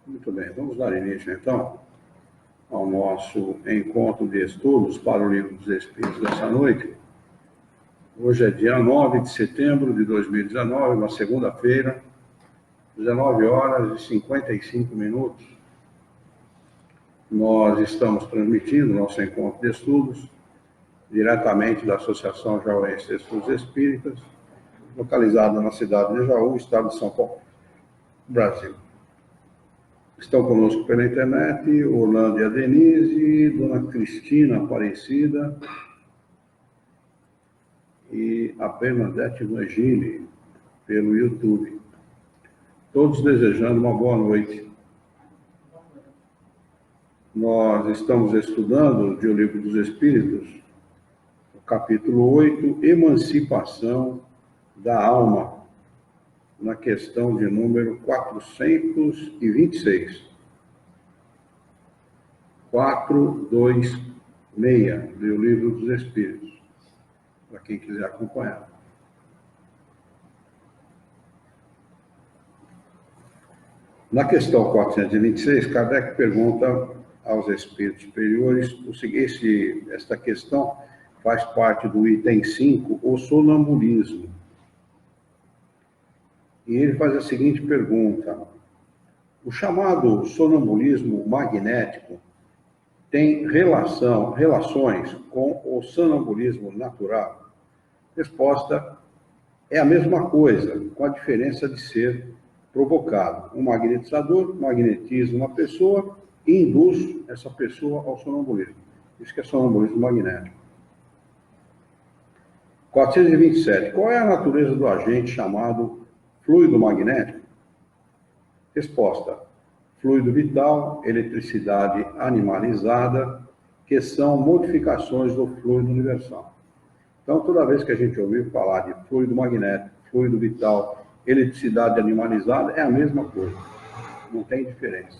Muito bem, vamos dar início, então, ao nosso encontro de estudos para o Livro dos Espíritos dessa noite. Hoje é dia 9 de setembro de 2019, uma segunda-feira, 19 horas e 55 minutos. Nós estamos transmitindo nosso encontro de estudos diretamente da Associação Jauense de Estudos Espíritas, localizada na cidade de Jaú, estado de São Paulo, Brasil. Estão conosco pela internet Orlando e a Denise, Dona Cristina Aparecida e a Bernadette Vangini pelo YouTube. Todos desejando uma boa noite. Nós estamos estudando o Livro dos Espíritos, o capítulo 8, Emancipação da Alma, na questão de número 426. 426 do Livro dos Espíritos, para quem quiser acompanhar. Na questão 426, Kardec pergunta aos espíritos superiores o seguinte: esta questão faz parte do item 5, o sonambulismo. E ele faz a seguinte pergunta: o chamado sonambulismo magnético tem relações com o sonambulismo natural? Resposta: é a mesma coisa, com a diferença de ser provocado. Um magnetizador magnetiza uma pessoa e induz essa pessoa ao sonambulismo. Isso que é sonambulismo magnético. 427. Qual é a natureza do agente chamado fluido magnético? Resposta: fluido vital, eletricidade animalizada, que são modificações do fluido universal. Então, toda vez que a gente ouvir falar de fluido magnético, fluido vital, eletricidade animalizada, é a mesma coisa. Não tem diferença.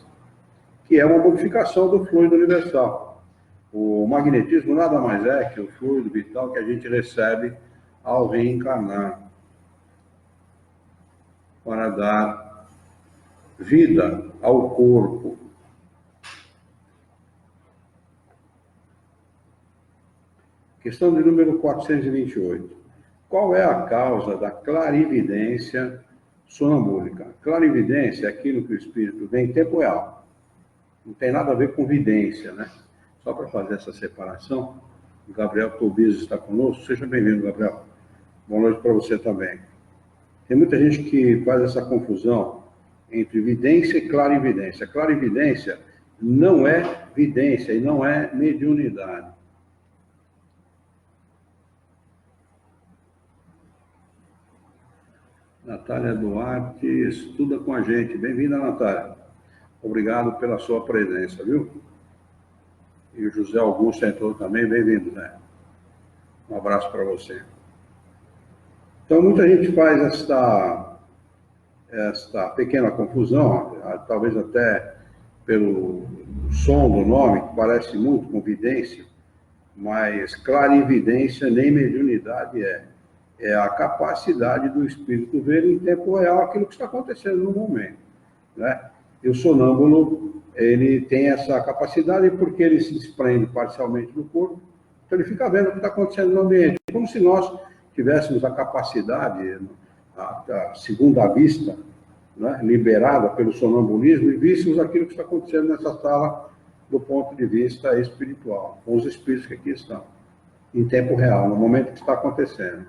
Que é uma modificação do fluido universal. O magnetismo nada mais é que o fluido vital que a gente recebe ao reencarnar, para dar vida ao corpo. Questão de número 428. Qual é a causa da clarividência sonambúlica? Clarividência é aquilo que o espírito vê em tempo real. Não tem nada a ver com vidência, né? Só para fazer essa separação, o Gabriel Tobias está conosco. Seja bem-vindo, Gabriel. Boa noite para você também. Tem muita gente que faz essa confusão entre vidência e clarividência. Clarividência não é vidência e não é mediunidade. Natália Duarte estuda com a gente. Bem-vinda, Natália. Obrigado pela sua presença, viu? E o José Augusto entrou também. Bem-vindo, né? Um abraço para você. Então, muita gente faz esta pequena confusão, talvez até pelo som do nome, que parece muito com vidência, mas clarividência nem mediunidade é. É a capacidade do espírito ver em tempo real aquilo que está acontecendo no momento, né? E o sonâmbulo, ele tem essa capacidade porque ele se desprende parcialmente do corpo, então ele fica vendo o que está acontecendo no ambiente, como se nós tivéssemos a capacidade, a segunda vista, né, liberada pelo sonambulismo, e víssemos aquilo que está acontecendo nessa sala do ponto de vista espiritual, com os espíritos que aqui estão, em tempo real, no momento que está acontecendo.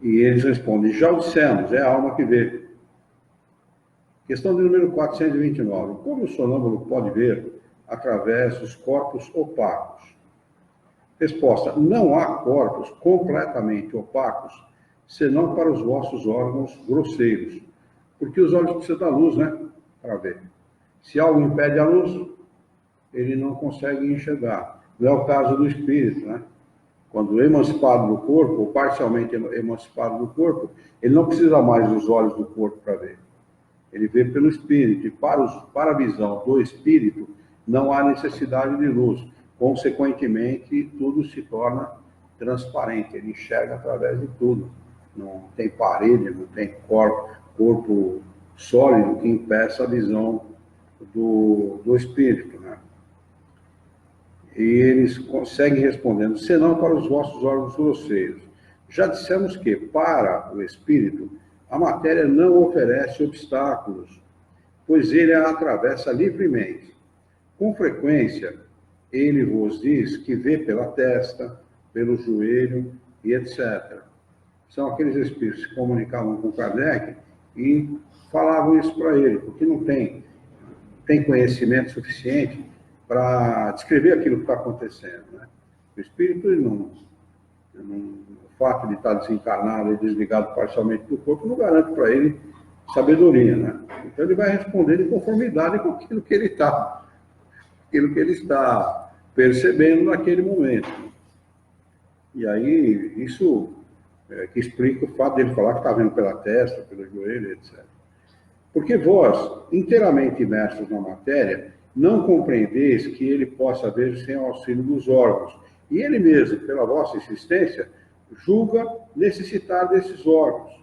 E eles respondem: já o dissemos, é a alma que vê. Questão de número 429. Como o sonâmbulo pode ver através dos corpos opacos? Resposta: não há corpos completamente opacos, senão para os vossos órgãos grosseiros, porque os olhos precisam da luz, né, para ver. Se algo impede a luz, ele não consegue enxergar. Não é o caso do espírito, né? Quando emancipado do corpo, ou parcialmente emancipado do corpo, ele não precisa mais dos olhos do corpo para ver. Ele vê pelo espírito, e para a visão do espírito não há necessidade de luz. Consequentemente, tudo se torna transparente, ele enxerga através de tudo. Não tem parede, não tem corpo sólido que impeça a visão do espírito, né? E eles conseguem respondendo, senão para os vossos órgãos grosseiros. Já dissemos que, para o espírito, a matéria não oferece obstáculos, pois ele a atravessa livremente. Com frequência, ele vos diz que vê pela testa, pelo joelho e etc. São aqueles espíritos que se comunicavam com Kardec e falavam isso para ele, porque não tem conhecimento suficiente para descrever aquilo que está acontecendo, né? O espírito, o fato de estar desencarnado e desligado parcialmente do corpo não garante para ele sabedoria, né? Então ele vai responder em conformidade com aquilo que ele está percebendo naquele momento. E aí, isso que explica o fato dele falar que está vendo pela testa, pelo joelho, etc. Porque vós, inteiramente imersos na matéria, não compreendeis que ele possa ver sem o auxílio dos órgãos. E ele mesmo, pela vossa insistência, julga necessitar desses órgãos.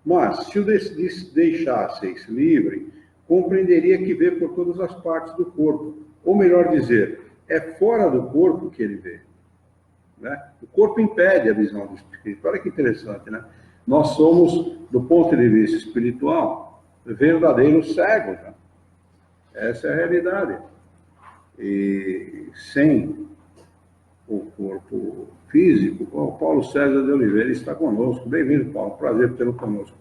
Mas, se o deixasseis livre, compreenderia que vê por todas as partes do corpo. Ou melhor dizer, é fora do corpo que ele vê, né? O corpo impede a visão do espírito. Olha que interessante, né? Nós somos, do ponto de vista espiritual, verdadeiros cegos, né? Essa é a realidade. E sem o corpo físico, o Paulo César de Oliveira está conosco. Bem-vindo, Paulo. Prazer tê-lo conosco.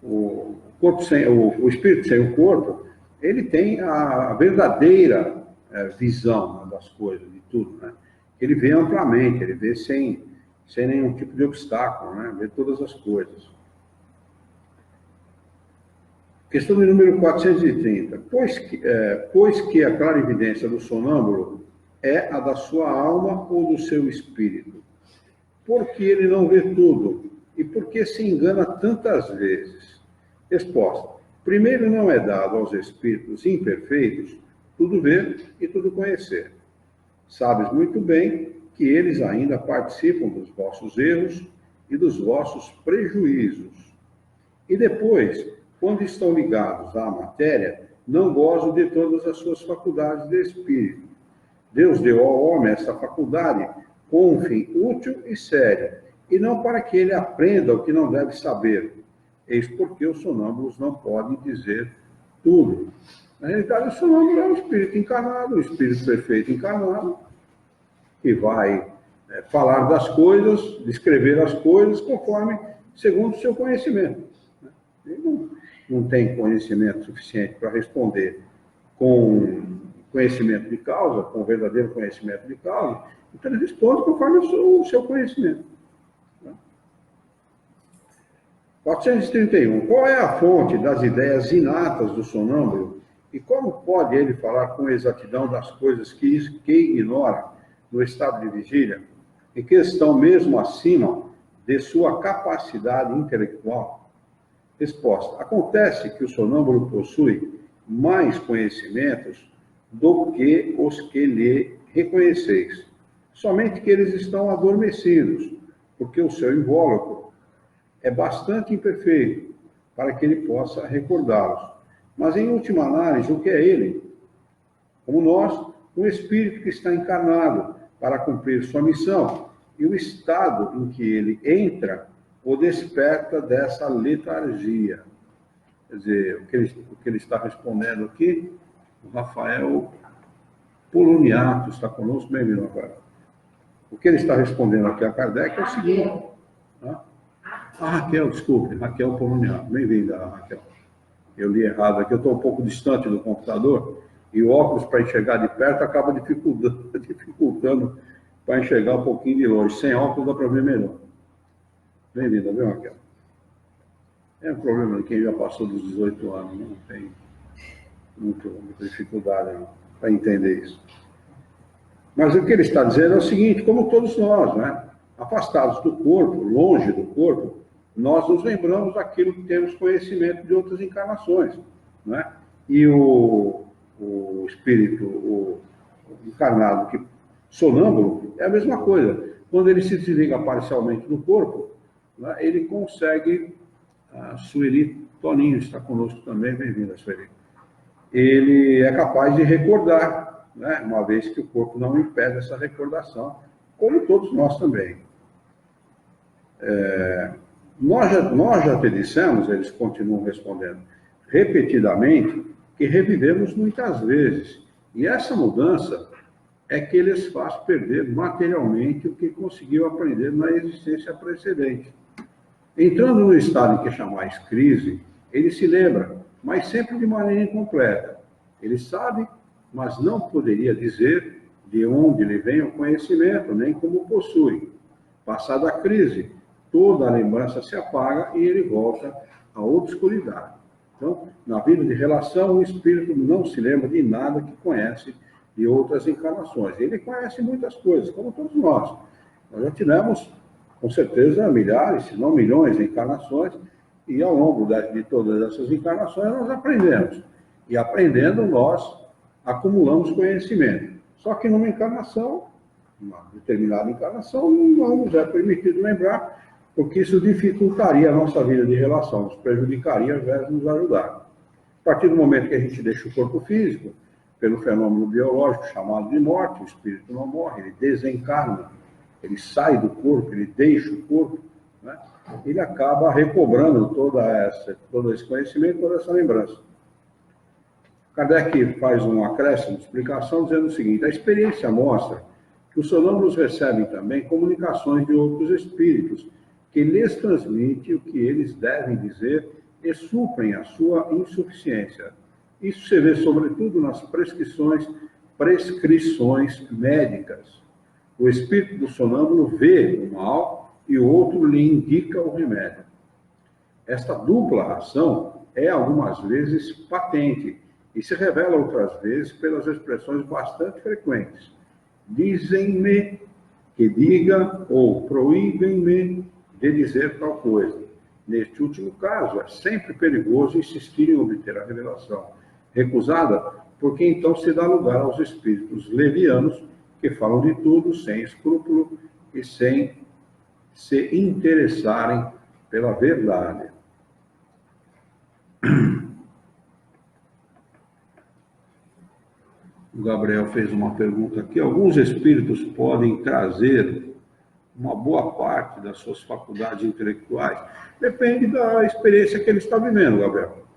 O espírito sem o corpo, ele tem a verdadeira visão, né, das coisas, de tudo, né? Ele vê amplamente, ele vê sem nenhum tipo de obstáculo, né? Vê todas as coisas. Questão de número 430. Pois que a clarividência do sonâmbulo é a da sua alma ou do seu espírito? Porque ele não vê tudo e por que se engana tantas vezes? Resposta. Primeiro, não é dado aos espíritos imperfeitos tudo ver e tudo conhecer. Sabes muito bem que eles ainda participam dos vossos erros e dos vossos prejuízos. E depois, quando estão ligados à matéria, não gozam de todas as suas faculdades de espírito. Deus deu ao homem essa faculdade com um fim útil e sério, e não para que ele aprenda o que não deve saber. Eis porque os sonâmbulos não podem dizer tudo. Na realidade, o sonâmbulo é um espírito encarnado, um espírito perfeito encarnado, que vai falar das coisas, descrever as coisas segundo o seu conhecimento. Ele não tem conhecimento suficiente para responder com conhecimento de causa, com verdadeiro conhecimento de causa, então ele responde conforme o seu conhecimento. 431. Qual é a fonte das ideias inatas do sonâmbulo e como pode ele falar com exatidão das coisas que ignora no estado de vigília e que estão mesmo acima de sua capacidade intelectual? Resposta. Acontece que o sonâmbulo possui mais conhecimentos do que os que lhe reconheceis. Somente que eles estão adormecidos, porque o seu invólucro é bastante imperfeito para que ele possa recordá-los. Mas, em última análise, o que é ele? Como nós, um espírito que está encarnado para cumprir sua missão, e o estado em que ele entra o desperta dessa letargia. Quer dizer, o que ele está respondendo aqui, o Rafael Poloniato está conosco, bem-vindo, Rafael. O que ele está respondendo aqui a Kardec é o seguinte. Tá? Raquel, desculpe, Raquel Poloniato, bem-vinda, Raquel. Eu li errado aqui, eu estou um pouco distante do computador, e o óculos para enxergar de perto acaba dificultando para enxergar um pouquinho de longe. Sem óculos dá para ver melhor. Bem-vinda, viu, Raquel? É um problema de quem já passou dos 18 anos, não tem muita dificuldade para entender isso. Mas o que ele está dizendo é o seguinte, como todos nós, né? Afastados do corpo, longe do corpo, nós nos lembramos daquilo que temos conhecimento de outras encarnações, né? E o espírito, o encarnado, que sonâmbulo, é a mesma coisa. Quando ele se desliga parcialmente do corpo, né, ele consegue A Sueli Toninho está conosco também, bem-vinda, Sueli. Ele é capaz de recordar, né? Uma vez que o corpo não impede essa recordação, como todos nós também. Nós já te dissemos, eles continuam respondendo, repetidamente, que revivemos muitas vezes. E essa mudança é que eles faz perder materialmente o que conseguiu aprender na existência precedente. Entrando no estado em que chamais crise, ele se lembra, mas sempre de maneira incompleta. Ele sabe, mas não poderia dizer de onde lhe vem o conhecimento, nem como possui. Passada a crise, toda a lembrança se apaga e ele volta à obscuridade. Então, na vida de relação, o espírito não se lembra de nada que conhece de outras encarnações. Ele conhece muitas coisas, como todos nós. Nós já tivemos, com certeza, milhares, se não milhões de encarnações, e ao longo de todas essas encarnações nós aprendemos. E aprendendo, nós acumulamos conhecimento. Só que numa encarnação, uma determinada encarnação, não nos é permitido lembrar, porque isso dificultaria a nossa vida de relação, nos prejudicaria ao invés de nos ajudar. A partir do momento que a gente deixa o corpo físico, pelo fenômeno biológico chamado de morte, o espírito não morre, ele desencarna, ele sai do corpo, ele deixa o corpo, né? Ele acaba recobrando todo esse conhecimento, toda essa lembrança. Kardec faz um acréscimo de explicação dizendo o seguinte: a experiência mostra que os sonâmbulos recebem também comunicações de outros espíritos, que lhes transmite o que eles devem dizer e suprem a sua insuficiência. Isso se vê sobretudo nas prescrições médicas. O espírito do sonâmbulo vê o mal e o outro lhe indica o remédio. Esta dupla ação é algumas vezes patente e se revela outras vezes pelas expressões bastante frequentes. Dizem-me que diga ou proíbem-me de dizer tal coisa. Neste último caso, é sempre perigoso insistir em obter a revelação recusada, porque então se dá lugar aos espíritos levianos que falam de tudo sem escrúpulo e sem se interessarem pela verdade. O Gabriel fez uma pergunta aqui. Alguns espíritos podem trazer uma boa parte das suas faculdades intelectuais? Depende da experiência que ele está vivendo, Gabriel.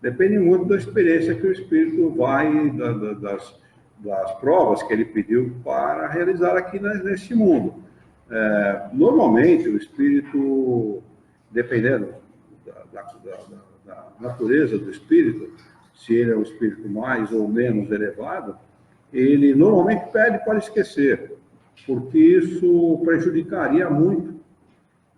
Depende muito da experiência que o espírito vai, das provas que ele pediu para realizar aqui neste mundo. Normalmente, o espírito, dependendo da natureza do espírito, se ele é um espírito mais ou menos elevado, ele normalmente pede para esquecer, porque isso prejudicaria muito,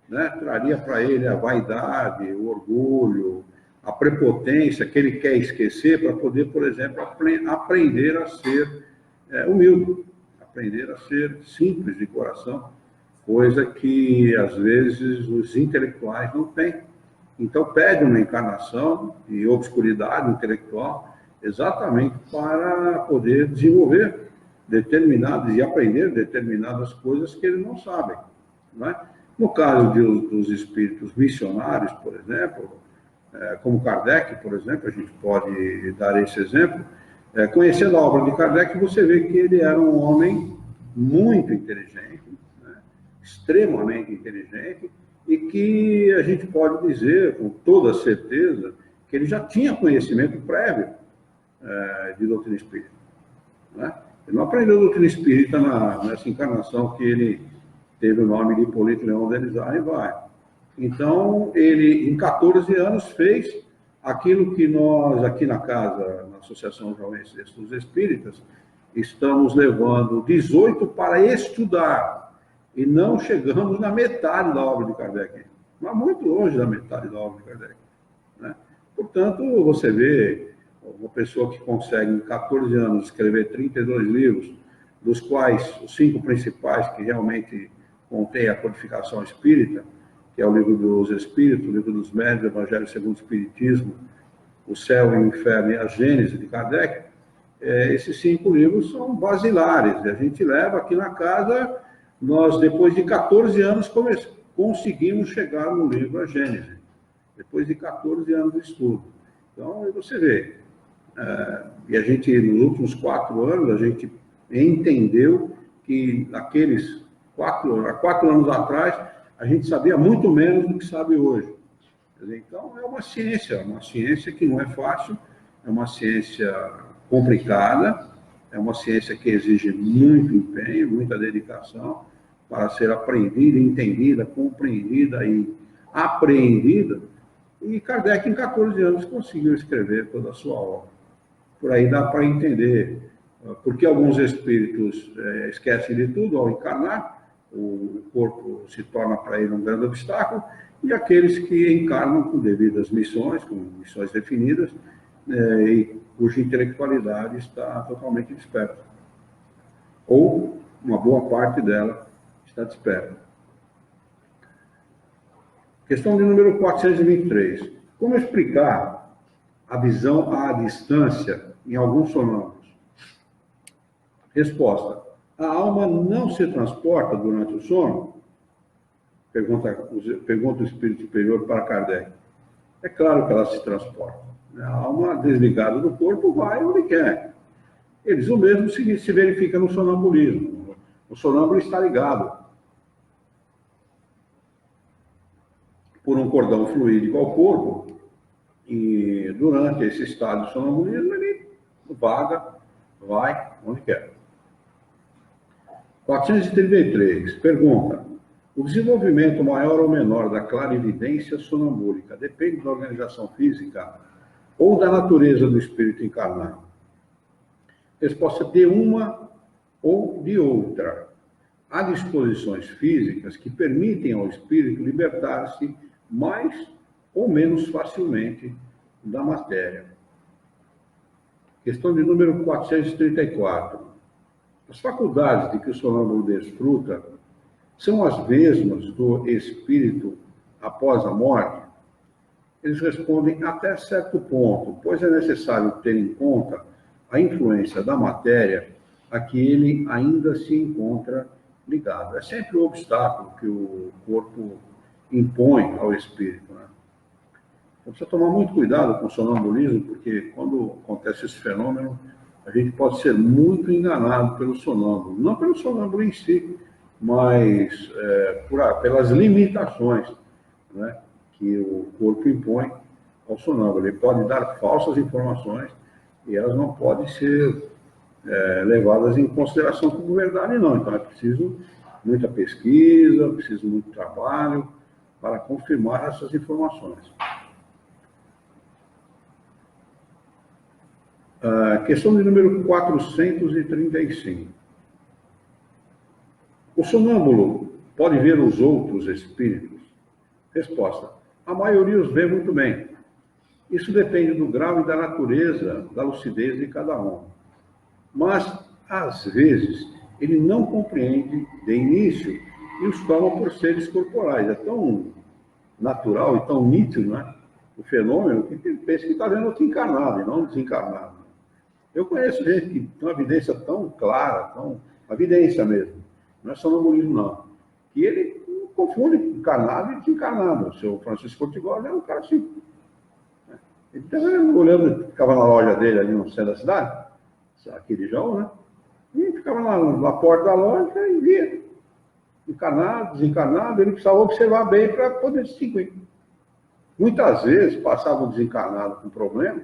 né? Traria para ele a vaidade, o orgulho, a prepotência que ele quer esquecer para poder, por exemplo, aprender a ser humilde, aprender a ser simples de coração, coisa que, às vezes, os intelectuais não têm. Então, pede uma encarnação de obscuridade intelectual exatamente para poder desenvolver determinadas e aprender determinadas coisas que ele não sabe, não é? No caso dos espíritos missionários, por exemplo, como Kardec, por exemplo, a gente pode dar esse exemplo, conhecendo a obra de Kardec, você vê que ele era um homem muito inteligente, né? Extremamente inteligente, e que a gente pode dizer com toda certeza que ele já tinha conhecimento prévio de doutrina espírita, né? Ele não aprendeu doutrina espírita nessa encarnação que ele teve o nome de Hipólito Leão Denizar e vai. Então, ele, em 14 anos, fez aquilo que nós, aqui na casa, na Associação Jovens dos Espíritas, estamos levando 18 para estudar. E não chegamos na metade da obra de Kardec. Mas muito longe da metade da obra de Kardec, né? Portanto, você vê uma pessoa que consegue, em 14 anos, escrever 32 livros, dos quais os 5 principais que realmente contêm a codificação espírita, que é o Livro dos Espíritos, o Livro dos Médiuns, o Evangelho segundo o Espiritismo, o Céu e o Inferno e a Gênese de Kardec, esses 5 livros são basilares. E a gente leva aqui na casa, nós, depois de 14 anos, conseguimos chegar no livro A Gênese. depois de 14 anos de estudo. Então, aí você vê, e a gente, nos últimos 4 anos, a gente entendeu que aqueles 4 anos atrás, a gente sabia muito menos do que sabe hoje. Então, é uma ciência que não é fácil, é uma ciência complicada, é uma ciência que exige muito empenho, muita dedicação para ser aprendida, entendida, compreendida e apreendida. E Kardec, em 14 anos, conseguiu escrever toda a sua obra. Por aí dá para entender porque alguns espíritos esquecem de tudo ao encarnar, o corpo se torna para ele um grande obstáculo, e aqueles que encarnam com devidas missões, com missões definidas, e cuja intelectualidade está totalmente desperta. Ou uma boa parte dela está desperta. Questão de número 423. Como explicar a visão à distância em alguns sonâmbulos? Resposta. A alma não se transporta durante o sono? Pergunta o espírito superior para Kardec. É claro que ela se transporta. A alma, desligada do corpo, vai onde quer. O mesmo se verifica no sonambulismo. O sonâmbulo está ligado por um cordão fluídico ao corpo, e durante esse estado de sonambulismo, ele vaga, vai onde quer. 433. Pergunta. O desenvolvimento maior ou menor da clarividência sonambúlica depende da organização física ou da natureza do espírito encarnado? Resposta: de uma ou de outra. Há disposições físicas que permitem ao espírito libertar-se mais ou menos facilmente da matéria. Questão de número 434. As faculdades de que o sonâmbulo desfruta são as mesmas do espírito após a morte? Eles respondem até certo ponto, pois é necessário ter em conta a influência da matéria a que ele ainda se encontra ligado. É sempre o obstáculo que o corpo impõe ao espírito, né? Então, precisa tomar muito cuidado com o sonambulismo, porque quando acontece esse fenômeno, a gente pode ser muito enganado pelo sonâmbulo. Não pelo sonâmbulo em si, mas pelas limitações, né, que o corpo impõe ao sonâmbulo. Ele pode dar falsas informações e elas não podem ser levadas em consideração como verdade, não. Então é preciso muita pesquisa, preciso muito trabalho para confirmar essas informações. Questão de número 435. O sonâmbulo pode ver os outros espíritos? Resposta: a maioria os vê muito bem. Isso depende do grau e da natureza da lucidez de cada um. Mas, às vezes, ele não compreende de início e os toma por seres corporais. É tão natural e tão nítido, né, o fenômeno, que ele pensa que está vendo outro encarnado e não desencarnado. Eu conheço gente que tem uma evidência tão clara, uma evidência mesmo, não é sonambulismo não, que ele confunde encarnado e desencarnado. O seu Francisco Ortigós é um cara assim. Ele estava olhando, ficava na loja dele ali no centro da cidade, aqui de Jaú, né? E ficava na porta da loja e via encarnado, desencarnado. Ele precisava observar bem para poder distinguir. Muitas vezes passava um desencarnado com problema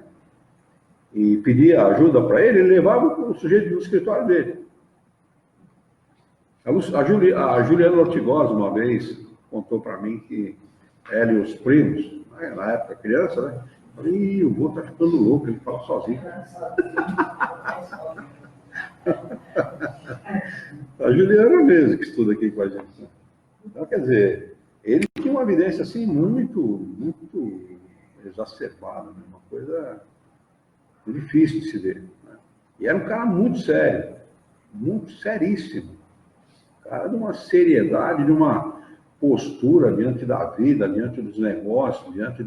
e pedia ajuda para ele, ele levava o sujeito do escritório dele. A Juliana Ortigós, uma vez, contou para mim que ela e os primos, na época criança, né? Eu falei, o vô tá ficando louco, ele fala sozinho. A Juliana mesmo, que estuda aqui com a gente. Né? Então, quer dizer, ele tinha uma evidência assim muito exacerbada, né? Uma coisa difícil de se ver. Né? E era um cara muito sério, muito seríssimo. Cara de uma seriedade, de uma postura diante da vida, diante dos negócios, diante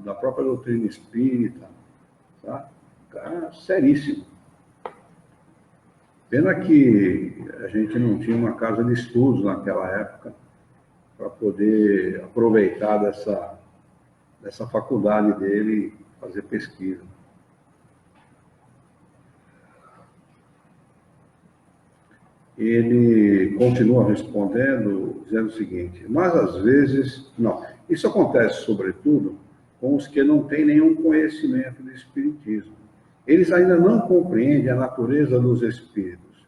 da própria doutrina espírita. Tá? Cara séríssimo. Pena que a gente não tinha uma casa de estudos naquela época para poder aproveitar dessa faculdade dele fazer pesquisa. Ele continua respondendo, dizendo o seguinte: mas às vezes, não. Isso acontece, sobretudo, com os que não têm nenhum conhecimento do espiritismo. Eles ainda não compreendem a natureza dos espíritos.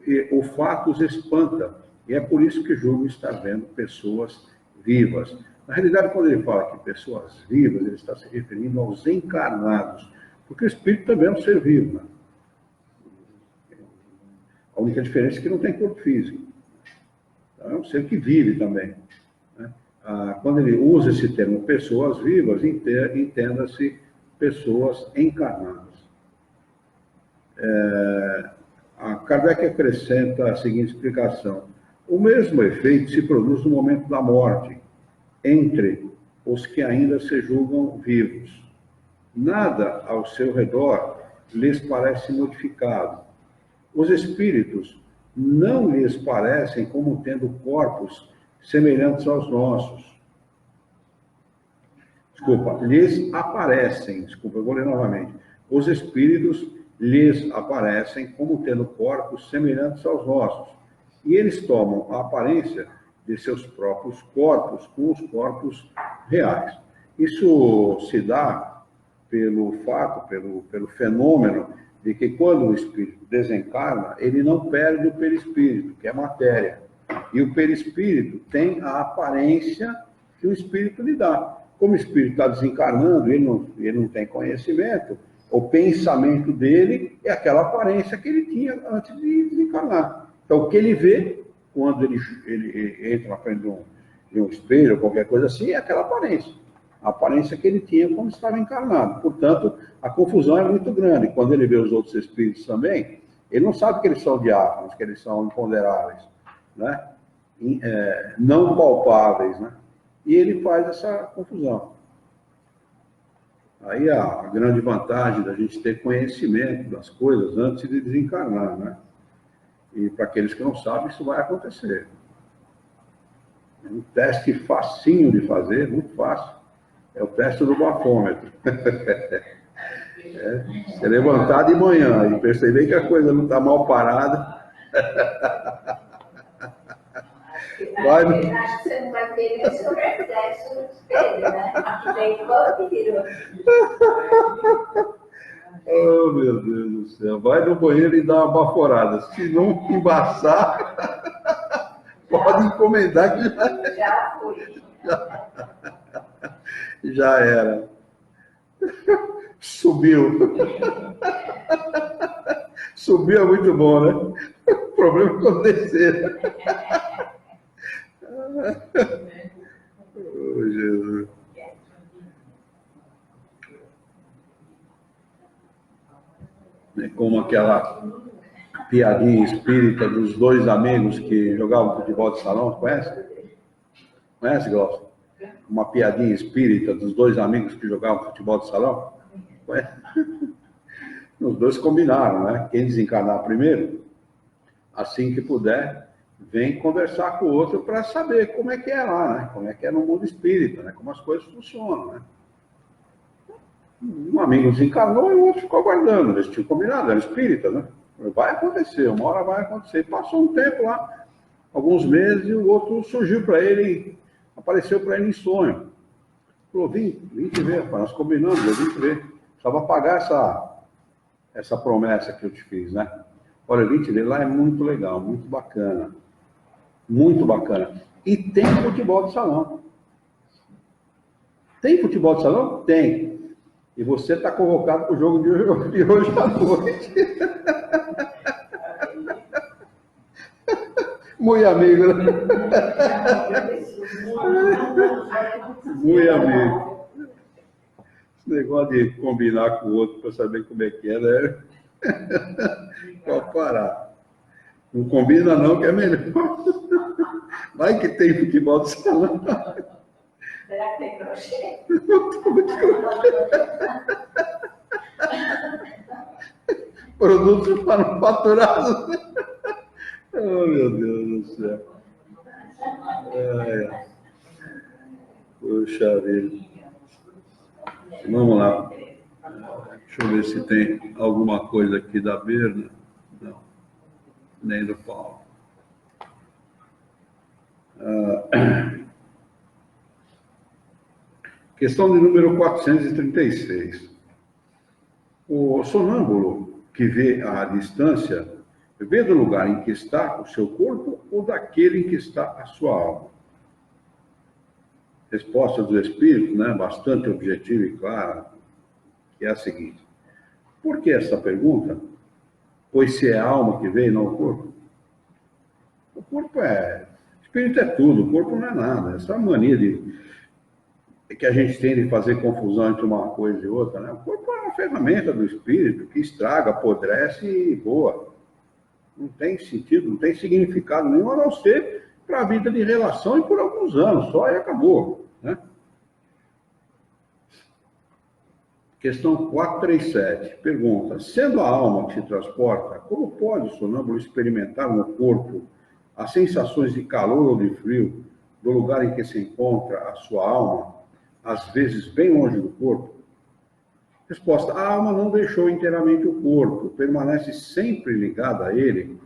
E o fato os espanta, e é por isso que julgam estar vendo pessoas vivas. Na realidade, quando ele fala que pessoas vivas, ele está se referindo aos encarnados, porque o espírito também é um ser vivo, né? A única diferença é que não tem corpo físico. Então, é um ser que vive também, né? Quando ele usa esse termo pessoas vivas, entenda-se pessoas encarnadas. A Kardec acrescenta a seguinte explicação: o mesmo efeito se produz no momento da morte, entre os que ainda se julgam vivos. Nada ao seu redor lhes parece modificado. Os espíritos não lhes parecem como tendo corpos semelhantes aos nossos. Lhes aparecem, eu vou ler novamente. Os espíritos lhes aparecem como tendo corpos semelhantes aos nossos. E eles tomam a aparência de seus próprios corpos com os corpos reais. Isso se dá pelo fato, pelo fenômeno de que quando o espírito desencarna, ele não perde o perispírito, que é matéria. E o perispírito tem a aparência que o espírito lhe dá. Como o espírito está desencarnando, ele não tem conhecimento, o pensamento dele é aquela aparência que ele tinha antes de desencarnar. Então, o que ele vê, quando ele entra na frente de um espelho, ou qualquer coisa assim, é aquela aparência. A aparência que ele tinha quando estava encarnado. Portanto, a confusão é muito grande. Quando ele vê os outros espíritos também, ele não sabe que eles são diáfanos, que eles são imponderáveis, né? Não palpáveis, né? E ele faz essa confusão. Aí a grande vantagem da gente ter conhecimento das coisas antes de desencarnar, né? E para aqueles que não sabem, isso vai acontecer. É um teste facinho de fazer, muito fácil. É o teste do bafômetro. Se levantar de manhã e perceber que a coisa não está mal parada, vai. Acho que você não vai ter nem seu reflexo no espelho, né? Aqui vem vampiro. Oh, meu Deus do céu. Vai no banheiro e dá uma baforada. Se não embaçar, pode encomendar que já fui. Já era. Subiu. Subiu é muito bom, né? O problema é quando descer. Oh, Jesus. É como aquela piadinha espírita dos dois amigos que jogavam futebol de salão, conhece? Conhece, Glaucio? Uma piadinha espírita dos dois amigos que jogavam futebol de salão? Conhece? Os dois combinaram, né? Quem desencarnar primeiro, assim que puder, vem conversar com o outro para saber como é que é lá, né? Como é que é no mundo espírita, né? Como as coisas funcionam, né? Um amigo desencarnou e o outro ficou aguardando. Eles tinham combinado, eram espíritas, né? Vai acontecer, uma hora vai acontecer. Passou um tempo lá, alguns meses, e o outro surgiu para ele, apareceu para ele em sonho. Falou: vim te ver, rapaz, nós combinamos, eu vim te ver. Precisava pagar essa promessa que eu te fiz, né? Olha, eu vim te ver, lá é muito legal, muito bacana. Muito bacana. E tem futebol de salão. Tem futebol de salão? Tem. E você está convocado para o jogo de hoje à noite. Muito amigo, né? Muito amigo. Esse negócio de combinar com o outro para saber como é que é, né? Pode parar. Não combina não, que é melhor. Vai que tem futebol de salão. Será que tem crochê? Produtos para faturados. Oh, meu Deus do céu. Puxa vida. Vamos lá. Deixa eu ver se tem alguma coisa aqui da Berna. Não, nem do Paulo. Questão de número 436. O sonâmbulo que vê à distância, vê do lugar em que está o seu corpo ou daquele em que está a sua alma? Resposta do Espírito, né, bastante objetiva e clara, que é a seguinte. Por que essa pergunta? Pois se é a alma que vê e não o corpo. O corpo é... O espírito é tudo, o corpo não é nada. Essa mania que a gente tem de fazer confusão entre uma coisa e outra, né? O corpo é uma ferramenta do espírito que estraga, apodrece e voa. Não tem sentido, não tem significado nenhum, a não ser para a vida de relação e por alguns anos, só e acabou, né? Questão 437, pergunta, sendo a alma que se transporta, como pode o sonâmbulo experimentar no corpo as sensações de calor ou de frio do lugar em que se encontra a sua alma, às vezes bem longe do corpo? Resposta, a alma não deixou inteiramente o corpo, permanece sempre ligada a ele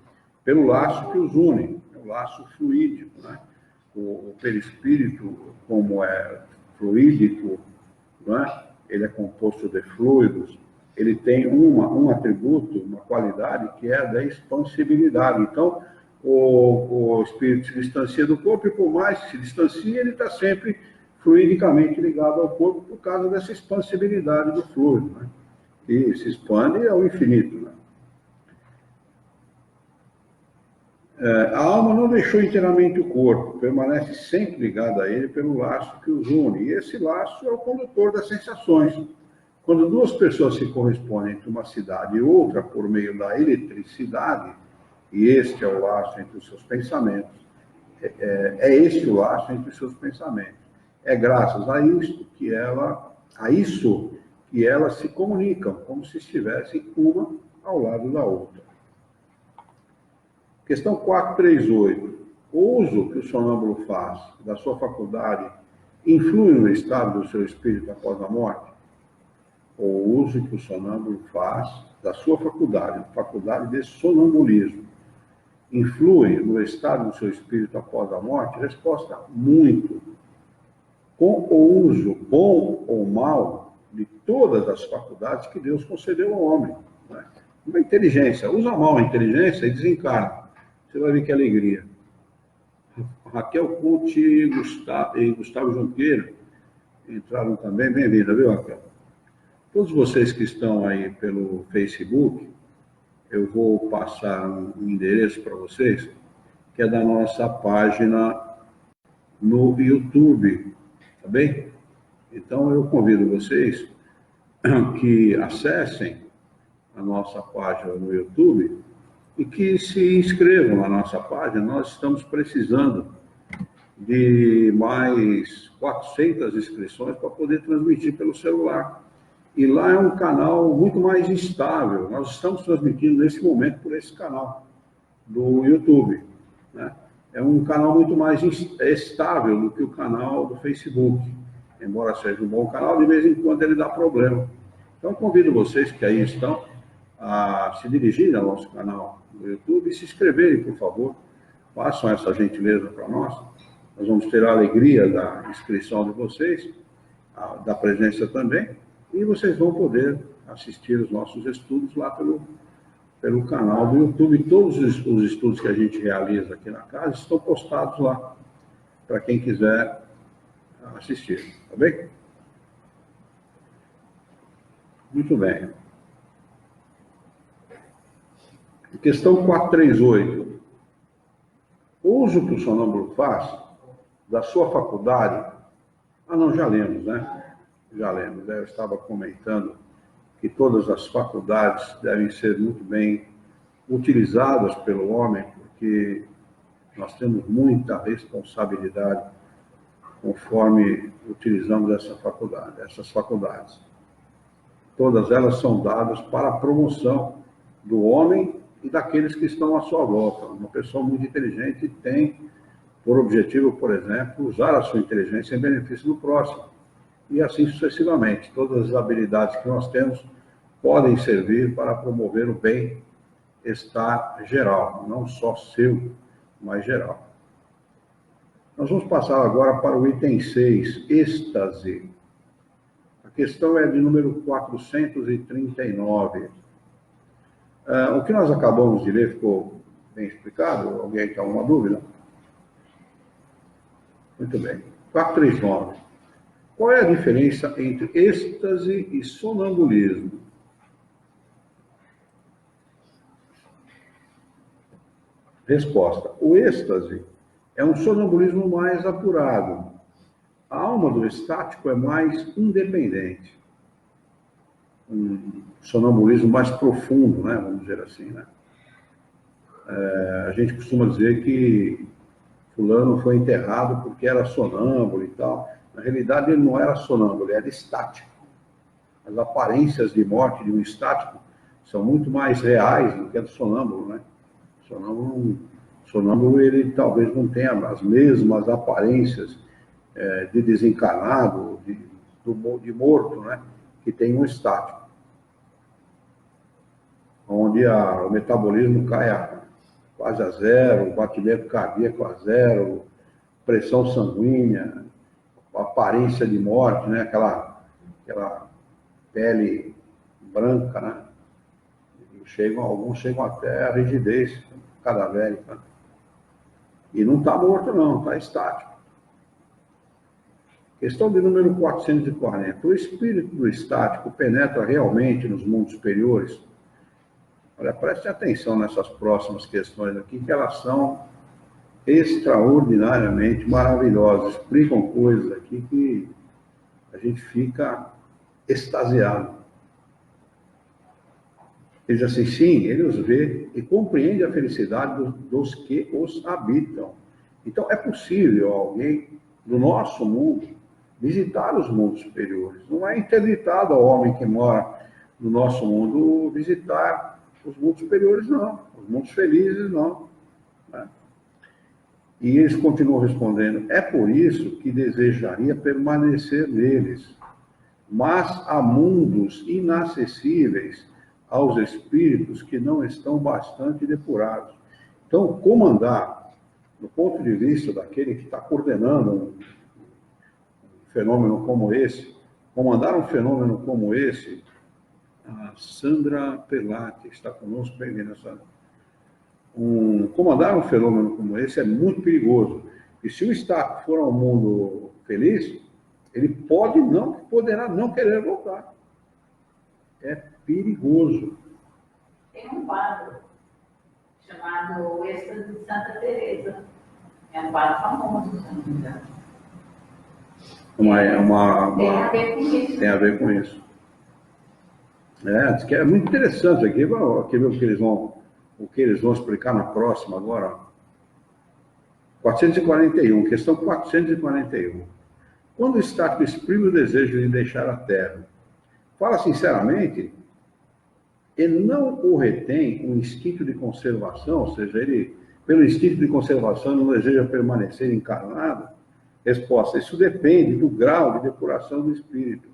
pelo laço que os une, o laço fluídico, né? O perispírito, como é fluídico, não é? Ele é composto de fluidos, ele tem um atributo, uma qualidade que é a da expansibilidade. Então, o espírito se distancia do corpo e por mais que se distancie, ele está sempre fluidicamente ligado ao corpo por causa dessa expansibilidade do fluido, né? Que se expande ao infinito, né? A alma não deixou inteiramente o corpo, permanece sempre ligada a ele pelo laço que os une. E esse laço é o condutor das sensações. Quando duas pessoas se correspondem entre uma cidade e outra por meio da eletricidade, e este é o laço entre os seus pensamentos, é este o laço entre os seus pensamentos. É graças a isso que elas se comunicam, como se estivessem uma ao lado da outra. Questão 438. O uso que o sonâmbulo faz da sua faculdade influi no estado do seu espírito após a morte? O uso que o sonâmbulo faz da sua faculdade de sonambulismo, influi no estado do seu espírito após a morte? Resposta, muito. Com o uso bom ou mau de todas as faculdades que Deus concedeu ao homem, né? Uma inteligência, usa mal a inteligência e desencarna. Você vai ver que alegria. Raquel Conte e Gustavo Junqueira entraram também. Bem-vinda, viu, Raquel? Todos vocês que estão aí pelo Facebook, eu vou passar um endereço para vocês, que é da nossa página no YouTube, tá bem? Então, eu convido vocês que acessem a nossa página no YouTube e que se inscrevam na nossa página. Nós estamos precisando de mais 400 inscrições para poder transmitir pelo celular. E lá é um canal muito mais estável. Nós estamos transmitindo nesse momento por esse canal do YouTube, né? É um canal muito mais estável do que o canal do Facebook. Embora seja um bom canal, de vez em quando ele dá problema. Então, convido vocês que aí estão a se dirigirem ao nosso canal no YouTube e se inscreverem, por favor. Façam essa gentileza para nós. Nós vamos ter a alegria da inscrição de vocês, da presença também, e vocês vão poder assistir os nossos estudos lá pelo canal do YouTube. Todos os estudos que a gente realiza aqui na casa estão postados lá, para quem quiser assistir, tá bem? Muito bem. Questão 438. O uso que o sonâmbulo faz da sua faculdade... não, já lemos, né? Já lemos. Eu estava comentando que todas as faculdades devem ser muito bem utilizadas pelo homem, porque nós temos muita responsabilidade conforme utilizamos essas faculdades. Todas elas são dadas para a promoção do homem e daqueles que estão à sua volta. Uma pessoa muito inteligente tem por objetivo, por exemplo, usar a sua inteligência em benefício do próximo. e assim sucessivamente. Todas as habilidades que nós temos podem servir para promover o bem-estar geral, não só seu, mas geral. Nós vamos passar agora para o item 6, êxtase. A questão é de número 439. O que nós acabamos de ler ficou bem explicado? Alguém tem alguma dúvida? Muito bem. 439. Qual é a diferença entre êxtase e sonambulismo? Resposta. O êxtase é um sonambulismo mais apurado. A alma do estático é mais independente. Um sonambulismo mais profundo, né? Vamos dizer assim, né? A gente costuma dizer que fulano foi enterrado porque era sonâmbulo e tal. Na realidade, ele não era sonâmbulo, ele era estático. As aparências de morte de um estático são muito mais reais do que a do sonâmbulo, né? Sonâmbulo, ele talvez não tenha as mesmas aparências de desencarnado, de morto, né? Que tem um estático, onde o metabolismo cai quase a zero, o batimento cardíaco a zero, pressão sanguínea, aparência de morte, né? Aquela pele branca, né? Alguns chegam até a rigidez cadavérica. E não está morto, não, está estático. Questão de número 440. O espírito do estático penetra realmente nos mundos superiores? Olha, preste atenção nessas próximas questões aqui, que elas são extraordinariamente maravilhosas. Explicam coisas aqui que a gente fica extasiado. Ele diz assim, sim, ele os vê e compreende a felicidade dos que os habitam. Então, é possível alguém do nosso mundo visitar os mundos superiores. Não é interditado ao homem que mora no nosso mundo visitar os mundos superiores, não. Os mundos felizes, não. Né? E eles continuam respondendo, é por isso que desejaria permanecer neles. Mas há mundos inacessíveis aos espíritos que não estão bastante depurados. Então, comandar, do ponto de vista daquele que está coordenando um fenômeno como esse, comandar um fenômeno como esse, a Sandra Pelati está conosco bem nessa. Comandar um fenômeno como esse é muito perigoso. E se o Estado for ao mundo feliz, ele poderá não querer voltar. É perigoso. Tem um quadro chamado O Êxtase de Santa Teresa. É um quadro famoso, se não me engano. Tem a ver com isso. Tem a ver com isso. Diz que é muito interessante aqui. Vamos ver o que eles vão explicar na próxima agora. 441, questão 441. Quando o estático exprime o desejo de deixar a Terra, fala sinceramente, e não o retém um instinto de conservação, ou seja, ele, pelo instinto de conservação, não deseja permanecer encarnado? Resposta, isso depende do grau de depuração do espírito.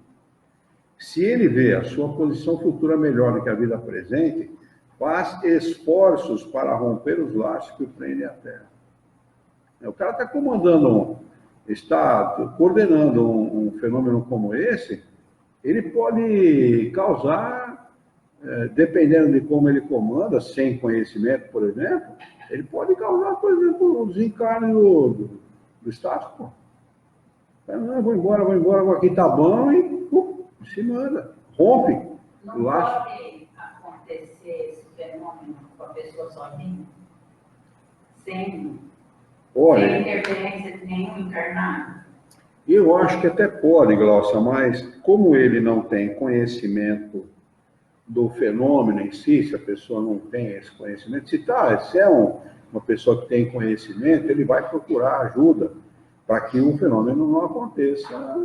Se ele vê a sua posição futura melhor do que a vida presente, faz esforços para romper os laços que o prendem à Terra. O cara está está coordenando um fenômeno como esse, ele pode causar, dependendo de como ele comanda, sem conhecimento, por exemplo, ele pode causar, por exemplo, o desencarne do estático. Não, vou embora, aqui tá bom, e se manda, rompe o laço. Não pode acontecer esse fenômeno com a pessoa sozinha, sem interferência de nenhum encarnado? Eu acho que até pode, Glaucia, mas como ele não tem conhecimento do fenômeno em si, se a pessoa não tem esse conhecimento, se é uma pessoa que tem conhecimento, ele vai procurar ajuda para que o fenômeno não aconteça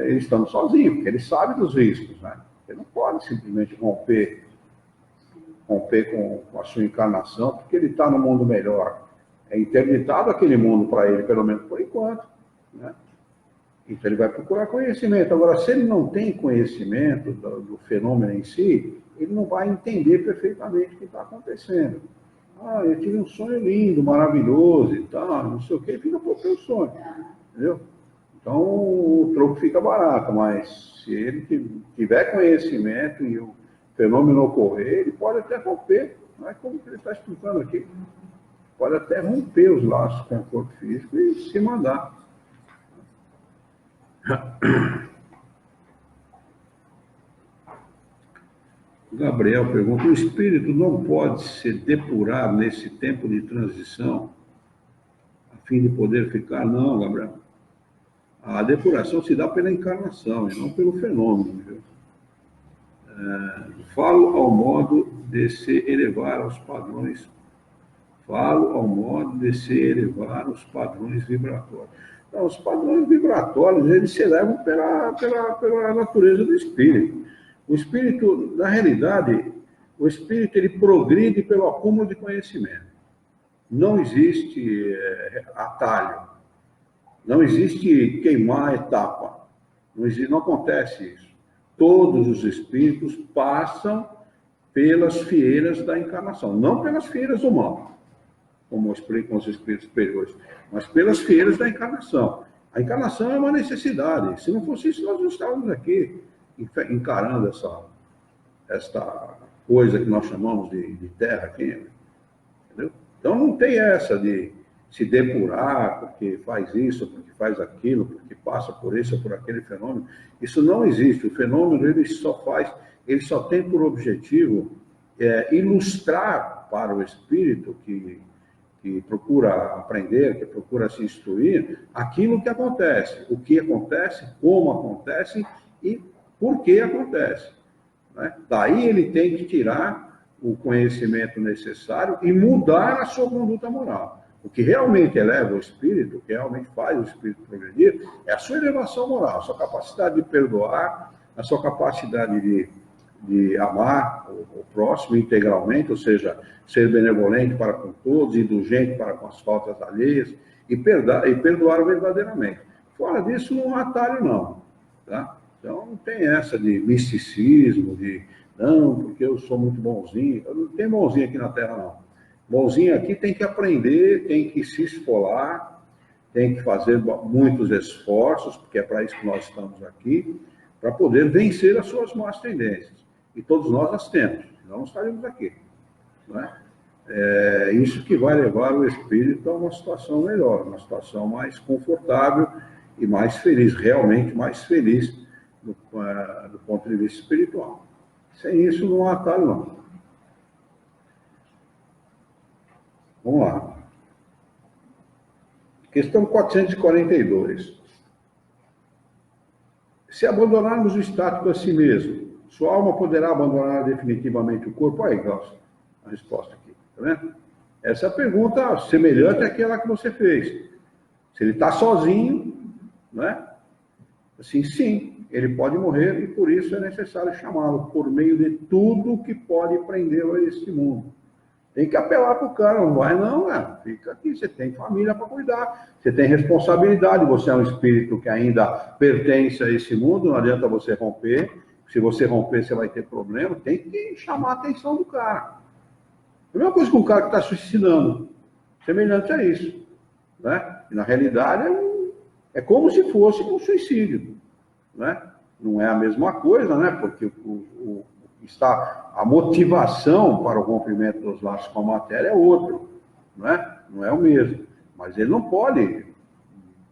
ele estando sozinho, porque ele sabe dos riscos, né? Ele não pode simplesmente romper com a sua encarnação, porque ele está no mundo melhor. É interditado aquele mundo para ele, pelo menos por enquanto, né? Então ele vai procurar conhecimento. Agora, se ele não tem conhecimento do fenômeno em si, ele não vai entender perfeitamente o que está acontecendo. Ah, eu tive um sonho lindo, maravilhoso e tal, não sei o que, fica por teu sonho, entendeu? Então o troco fica barato, mas se ele tiver conhecimento e o fenômeno ocorrer, ele pode até romper, não é como ele está explicando aqui, pode até romper os laços com o corpo físico e se mandar. Gabriel pergunta, o espírito não pode se depurar nesse tempo de transição a fim de poder ficar? Não, Gabriel. A depuração se dá pela encarnação e não pelo fenômeno. Viu? Falo ao modo de se elevar aos padrões. Falo ao modo de se elevar os padrões vibratórios. Então, os padrões vibratórios, eles se elevam pela natureza do espírito. O espírito, na realidade, o espírito ele progride pelo acúmulo de conhecimento. Não existe atalho. Não existe queimar etapa. Não acontece isso. Todos os espíritos passam pelas fieiras da encarnação. Não pelas fieiras do mal, como explicam os espíritos superiores, mas pelas fieiras da encarnação. A encarnação é uma necessidade. Se não fosse isso, nós não estávamos aqui encarando esta coisa que nós chamamos de terra aqui. Entendeu? Então não tem essa de se depurar porque faz isso, porque faz aquilo, porque passa por esse ou por aquele fenômeno. Isso não existe. O fenômeno ele só tem por objetivo ilustrar para o espírito que procura aprender, que procura se instruir, aquilo que acontece, o que acontece, como acontece e por que acontece. Né? Daí ele tem que tirar o conhecimento necessário e mudar a sua conduta moral. O que realmente eleva o espírito, o que realmente faz o espírito progredir, é a sua elevação moral, a sua capacidade de perdoar, a sua capacidade de amar o próximo integralmente, ou seja, ser benevolente para com todos, indulgente para com as faltas alheias, e perdoar verdadeiramente. Fora disso, não há atalho, não. Tá? Então, não tem essa de misticismo, não, porque eu sou muito bonzinho. Não tem bonzinho aqui na Terra, não. Bonzinho aqui tem que aprender, tem que se esfolar, tem que fazer muitos esforços, porque é para isso que nós estamos aqui, para poder vencer as suas más tendências. E todos nós as temos, senão não estaríamos aqui. Não é? É isso que vai levar o espírito a uma situação melhor, uma situação mais confortável e mais feliz, realmente mais feliz do ponto de vista espiritual. Sem isso não há atalho, não. Vamos lá. Questão 442. Se abandonarmos o estático a si mesmo, sua alma poderá abandonar definitivamente o corpo? Aí, Glaucio, a resposta aqui. Tá vendo? Essa é a pergunta semelhante àquela que você fez. Se ele está sozinho, né? Assim, sim, ele pode morrer e por isso é necessário chamá-lo por meio de tudo que pode prendê-lo a este mundo. Tem que apelar para o cara, não vai não, fica aqui, você tem família para cuidar, você tem responsabilidade, você é um espírito que ainda pertence a esse mundo, não adianta você romper, se você romper você vai ter problema, tem que chamar a atenção do cara. A mesma coisa com o cara que está suicidando, semelhante a isso. Né? E na realidade é como se fosse um suicídio. Né? Não é a mesma coisa, né? Porque a motivação para o rompimento dos laços com a matéria é outro, não é o mesmo. Mas ele não pode,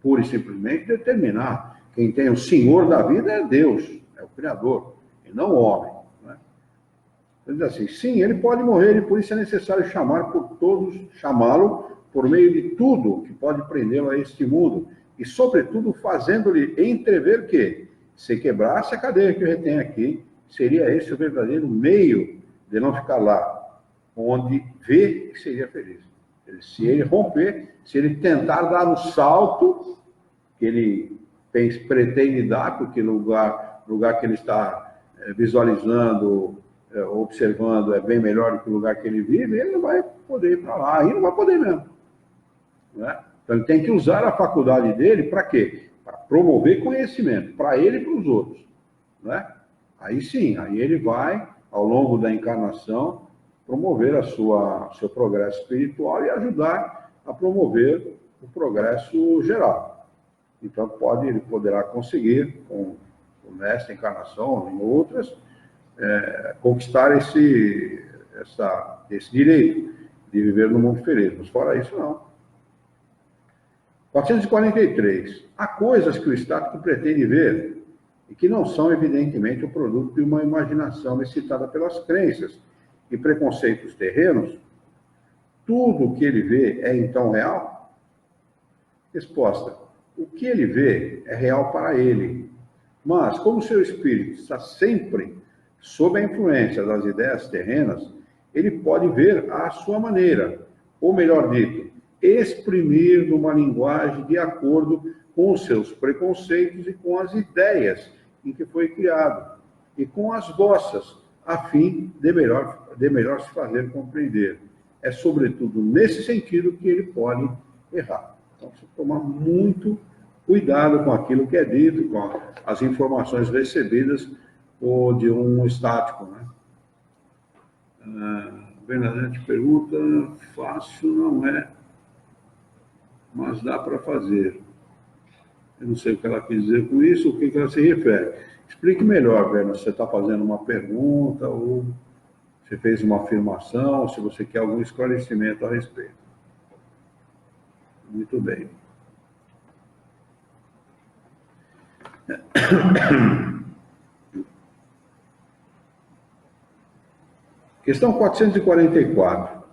pura e simplesmente, determinar. Quem tem o senhor da vida é Deus, é o Criador, e não o homem. Né? Então, diz assim, sim, ele pode morrer, e por isso é necessário chamá-lo por meio de tudo que pode prendê-lo a este mundo, e, sobretudo, fazendo-lhe entrever que, se quebrasse a cadeia que ele tem aqui, seria esse o verdadeiro meio de não ficar lá, onde vê que seria feliz. Se ele romper, se ele tentar dar o salto que ele pretende dar, porque o lugar que ele está visualizando, observando, é bem melhor do que o lugar que ele vive, ele não vai poder ir para lá, aí não vai poder mesmo. Né? Então ele tem que usar a faculdade dele para quê? para promover conhecimento, para ele e para os outros, né? Aí sim, aí ele vai, ao longo da encarnação, promover seu progresso espiritual e ajudar a promover o progresso geral. Então, ele poderá conseguir, nesta encarnação ou em outras, conquistar esse direito de viver no mundo feliz. Mas fora isso, não. 443. Há coisas que o estático pretende ver e que não são, evidentemente, o produto de uma imaginação excitada pelas crenças e preconceitos terrenos. Tudo o que ele vê é, então, real? Resposta. O que ele vê é real para ele. Mas, como seu espírito está sempre sob a influência das ideias terrenas, ele pode ver à sua maneira, ou melhor dito, exprimir numa linguagem de acordo com os seus preconceitos e com as ideias em que foi criado, e com as vossas, a fim de melhor se fazer compreender. É, sobretudo, nesse sentido que ele pode errar. Então, você tomar muito cuidado com aquilo que é dito, com as informações recebidas ou de um estático, né? Bernadette pergunta, fácil não é, mas dá para fazer. Eu não sei o que ela quis dizer com isso, o que ela se refere. Explique melhor, Bernadette, se você está fazendo uma pergunta ou se fez uma afirmação, se você quer algum esclarecimento a respeito. Muito bem. Questão 444.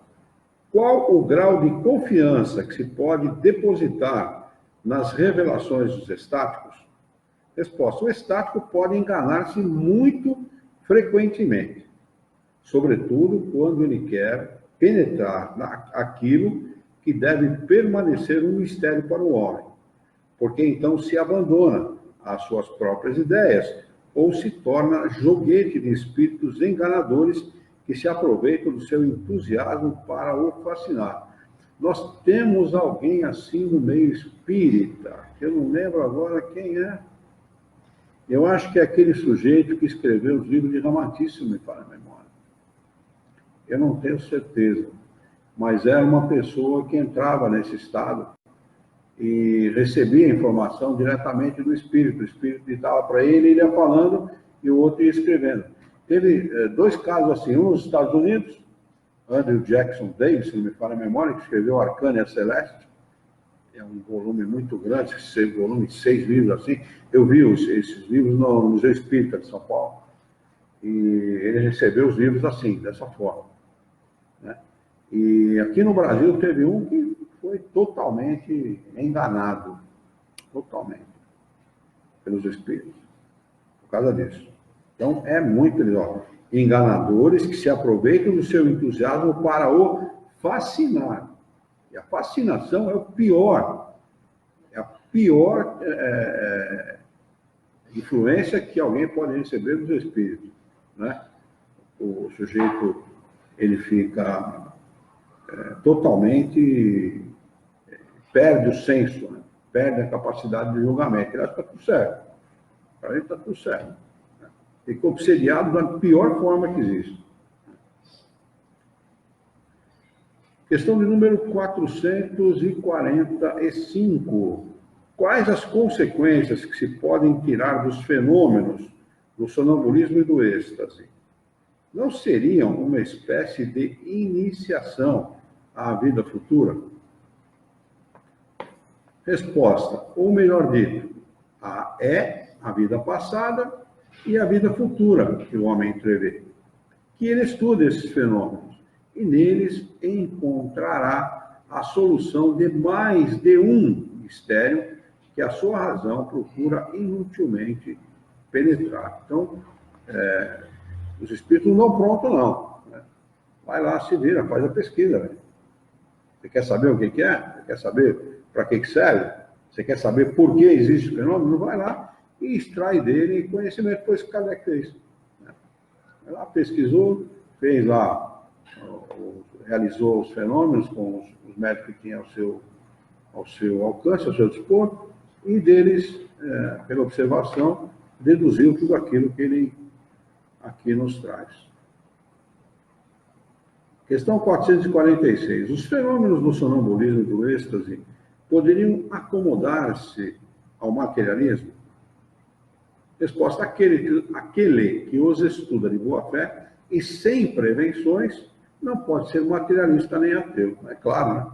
Qual o grau de confiança que se pode depositar nas revelações dos estáticos? Resposta. O estático pode enganar-se muito frequentemente, sobretudo quando ele quer penetrar naquilo que deve permanecer um mistério para o homem, porque então se abandona às suas próprias ideias ou se torna joguete de espíritos enganadores que se aproveitam do seu entusiasmo para o fascinar. Nós temos alguém assim no meio espírita, que eu não lembro agora quem é. Eu acho que é aquele sujeito que escreveu os livros de Ramatice, me fala a memória. Eu não tenho certeza, mas era uma pessoa que entrava nesse estado e recebia informação diretamente do espírito. O espírito ditava para ele, ele ia falando e o outro ia escrevendo. Teve dois casos assim, um nos Estados Unidos, Andrew Jackson Davis, se não me falha a memória, que escreveu Arcânia Celeste, é um volume muito grande, esse volume de 6 livros assim. Eu vi esses livros no Museu Espírita de São Paulo, e ele recebeu os livros assim, dessa forma, né? E aqui no Brasil teve um que foi totalmente enganado, totalmente, pelos espíritos, por causa disso. Então, é muito perigoso. Enganadores que se aproveitam do seu entusiasmo para o fascinar. E a fascinação é o pior, é a pior influência que alguém pode receber dos espíritos, né? O sujeito, ele fica totalmente, perde o senso, né? Perde a capacidade de julgamento. Ele acha que está tudo certo. Para ele está tudo certo. Fica obsediado da pior forma que existe. Questão de número 445. Quais as consequências que se podem tirar dos fenômenos do sonambulismo e do êxtase? Não seriam uma espécie de iniciação à vida futura? Resposta, ou melhor dito, é a vida passada e a vida futura que o homem entrevê. Que ele estude esses fenômenos e neles encontrará a solução de mais de um mistério que a sua razão procura inutilmente penetrar. Então, os espíritos não dão pronto, não, né? Vai lá, se vira, faz a pesquisa, né? Você quer saber o que é? Você quer saber para que serve? Você quer saber por que existe o fenômeno? Vai lá e extrai dele conhecimento. Foi isso que Kardec fez, né? Vai lá, pesquisou, fez lá, realizou os fenômenos com os métodos que tinha ao seu alcance, ao seu dispor, e deles, pela observação, deduziu tudo aquilo que ele aqui nos traz. Questão 446. Os fenômenos do sonambulismo e do êxtase poderiam acomodar-se ao materialismo? Resposta: aquele que os estuda de boa fé e sem prevenções não pode ser materialista nem ateu. É claro, né?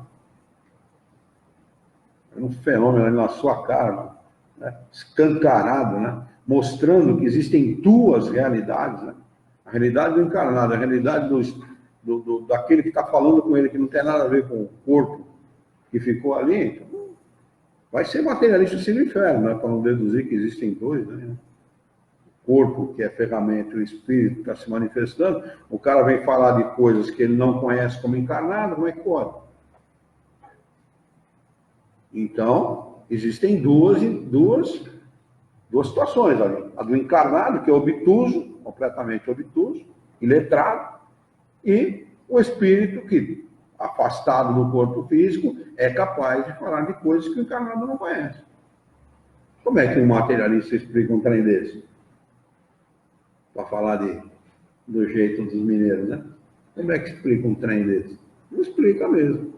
É um fenômeno ali na sua cara, né? Escancarado, né? Mostrando que existem duas realidades, né? A realidade do encarnado, a realidade daquele que está falando com ele, que não tem nada a ver com o corpo que ficou ali. Então, vai ser materialista assim no inferno, né? Para não deduzir que existem dois, né? O corpo, que é ferramenta, e o espírito que está se manifestando. O cara vem falar de coisas que ele não conhece como encarnado, como é que pode? Então, existem duas situações ali. A do encarnado, que é obtuso, completamente obtuso, iletrado, e o espírito que, afastado do corpo físico, é capaz de falar de coisas que o encarnado não conhece. Como é que um materialista explica um trem desse? Para falar do jeito dos mineiros, né? Como é que explica um trem desse? Não explica mesmo.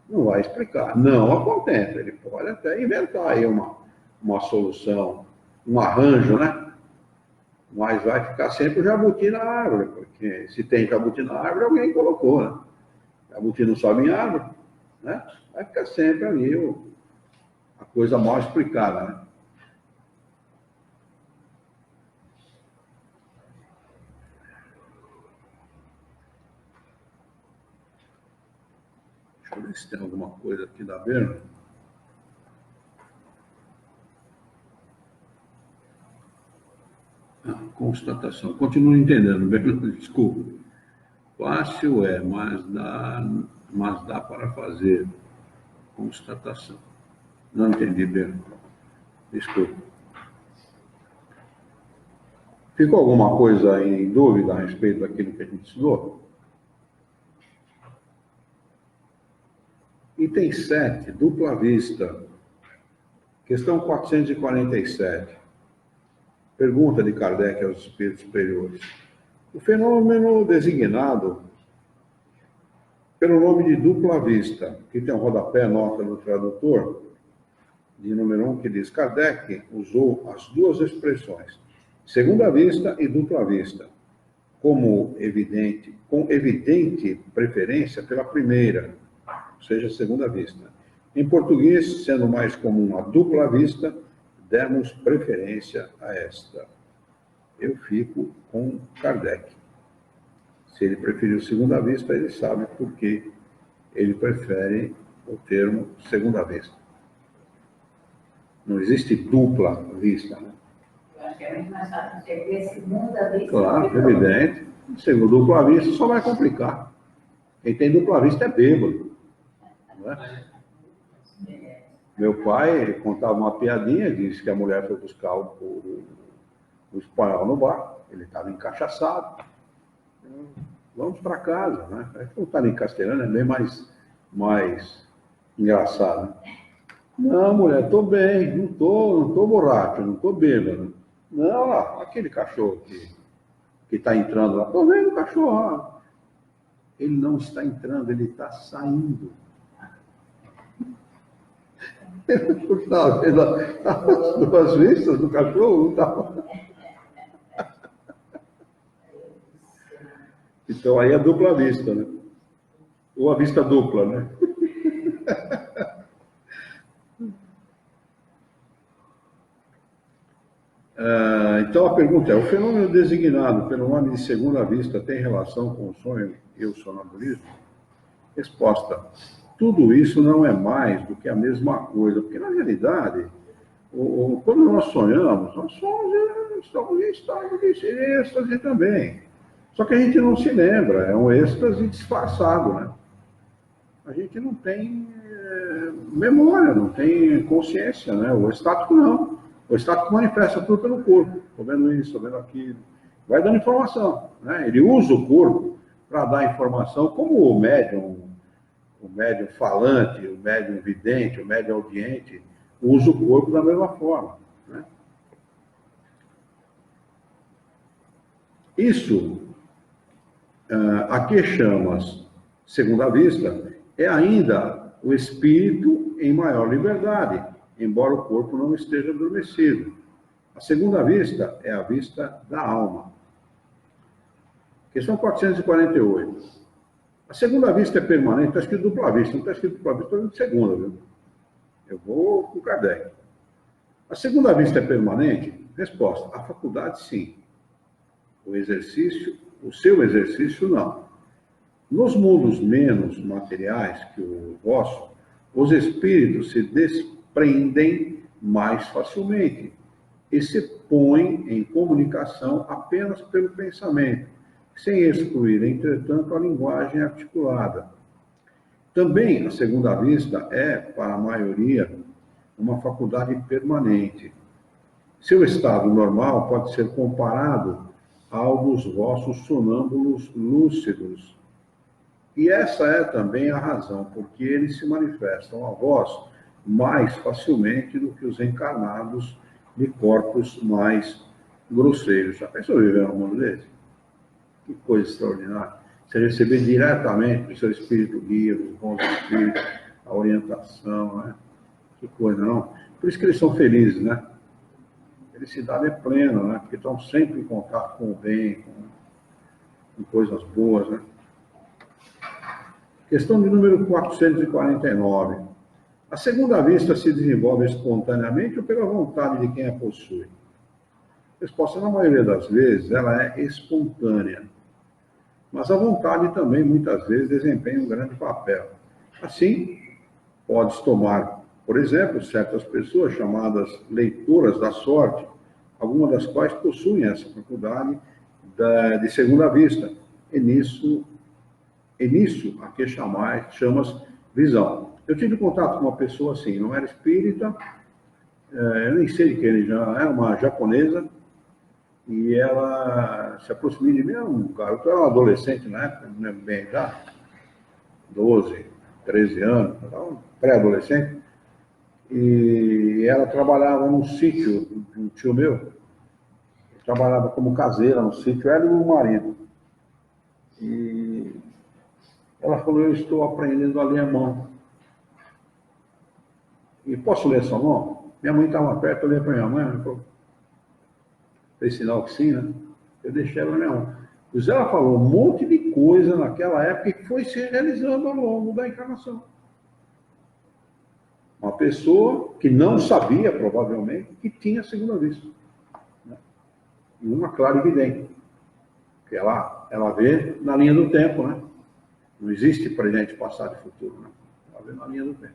Não vai explicar. Não acontece. Ele pode até inventar aí uma solução, um arranjo, né? Mas vai ficar sempre o jabuti na árvore, porque se tem jabuti na árvore, alguém colocou, né? Jabuti não sobe em árvore, né? Vai ficar sempre ali a coisa mal explicada, né? Deixa eu ver se tem alguma coisa aqui da Berna. Constatação. Continuo entendendo, Berna, desculpa. Fácil mas dá para fazer. Constatação. Não entendi, Berna. Desculpa. Ficou alguma coisa em dúvida a respeito daquilo que a gente estudou? Item 7, dupla vista. Questão 447. Pergunta de Kardec aos espíritos superiores. O fenômeno designado pelo nome de dupla vista, que tem um rodapé, nota do tradutor, de número 1, que diz: Kardec usou as duas expressões, segunda vista e dupla vista, com evidente preferência pela primeira, ou seja, segunda vista. Em português, sendo mais comum a dupla vista, demos preferência a esta. Eu fico com Kardec. Se ele preferiu segunda vista, ele sabe por que ele prefere o termo segunda vista. Não existe dupla vista, né? Eu acho que é muito mais fácil você ver segunda vista. Claro, evidente. Segundo dupla vista só vai complicar. Quem tem dupla vista é bêbado. Não é? Meu pai contava uma piadinha, disse que a mulher foi buscar o espanhol no bar, ele estava encachaçado. Vamos para casa, né? Contar em castelhano é bem mais engraçado. Né? Não, mulher, estou bem, não tô borracho, não estou bêbado. Não, lá, aquele cachorro que está entrando lá, estou vendo o cachorro lá. Ele não está entrando, ele está saindo. Eu estava vendo as duas vistas do cachorro, não estava. Então aí é dupla vista, né? Ou a vista dupla, né? Então a pergunta é: o fenômeno designado pelo nome de segunda vista tem relação com o sonho e o sonambulismo? Resposta: tudo isso não é mais do que a mesma coisa, porque na realidade, quando nós sonhamos, nós estamos em estado de êxtase também. Só que a gente não se lembra, é um êxtase disfarçado, né? A gente não tem memória, não tem consciência, né? O estático não. O estático manifesta tudo pelo corpo. Estou vendo isso, estou vendo aquilo. Vai dando informação, né? Ele usa o corpo para dar informação, como o médium falante, o médium vidente, o médium audiente, usa o corpo da mesma forma, né? Isso, aqui chamas, segundo a vista, é ainda o espírito em maior liberdade, embora o corpo não esteja adormecido. A segunda vista é a vista da alma. Questão 448. A segunda vista é permanente, está escrito dupla vista, não está escrito dupla vista, estou dizendo segunda, viu? Eu vou com o Kardec. A segunda vista é permanente? Resposta, a faculdade sim. O exercício, o seu exercício não. Nos mundos menos materiais que o vosso, os espíritos se desprendem mais facilmente e se põem em comunicação apenas pelo pensamento, sem excluir, entretanto, a linguagem articulada. Também, a segunda vista é, para a maioria, uma faculdade permanente. Seu estado normal pode ser comparado ao dos vossos sonâmbulos lúcidos. E essa é também a razão por que eles se manifestam a vós mais facilmente do que os encarnados de corpos mais grosseiros. Já pensou viver num mundo desse? Que coisa extraordinária. Você receber diretamente do seu espírito guia, dos bons espíritos, a orientação, né? Que coisa, não? Por isso que eles são felizes, né? Felicidade é plena, né? Porque estão sempre em contato com o bem, com coisas boas, né? Questão de número 449. A segunda vista se desenvolve espontaneamente ou pela vontade de quem a possui? Resposta, na maioria das vezes, ela é espontânea. Mas a vontade também, muitas vezes, desempenha um grande papel. Assim, podes tomar, por exemplo, certas pessoas chamadas leitoras da sorte, algumas das quais possuem essa faculdade de segunda vista. E nisso a que chamas visão. Eu tive contato com uma pessoa assim, não era espírita, eu nem sei de que ele já era uma japonesa, e ela se aproximou de mim, eu era um adolescente na época, não lembro bem já, 12, 13 anos, pré-adolescente, e ela trabalhava num sítio de um tio meu, trabalhava como caseira no sítio, ela e o marido. E ela falou, eu estou aprendendo alemão. E posso ler seu nome? Minha mãe estava perto, eu olhei para minha mãe, ela falou, fez sinal que sim, né? Eu deixei ela na minha mão. Pois ela falou um monte de coisa naquela época que foi se realizando ao longo da encarnação. Uma pessoa que não sabia, provavelmente, que tinha segunda vista. Né? E uma clara evidente. Que ela vê na linha do tempo, né? Não existe presente, passado e futuro, né? Ela vê na linha do tempo.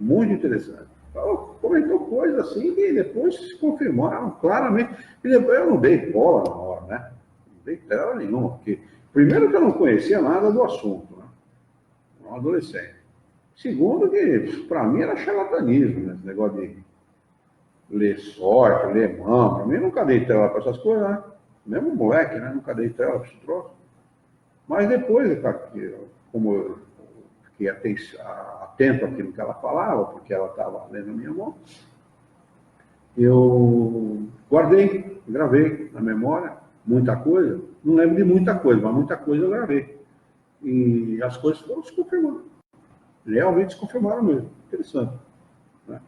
Muito interessante. Então, comentou coisas assim que depois se confirmaram claramente. E depois eu não dei bola na hora, né? Não dei tela nenhuma, porque primeiro que eu não conhecia nada do assunto, né? Um adolescente. Segundo que, para mim, era charlatanismo, né? Esse negócio de ler sorte, ler mão. Para mim, eu nunca dei tela para essas coisas, né? Mesmo moleque, né? Nunca dei tela para esse troço. Mas depois, como eu fiquei atento àquilo que ela falava, porque ela estava lendo a minha mão, eu guardei, gravei na memória muita coisa. Não lembro de muita coisa, mas muita coisa eu gravei. E as coisas foram se confirmando. Realmente se confirmaram mesmo. Interessante. Né?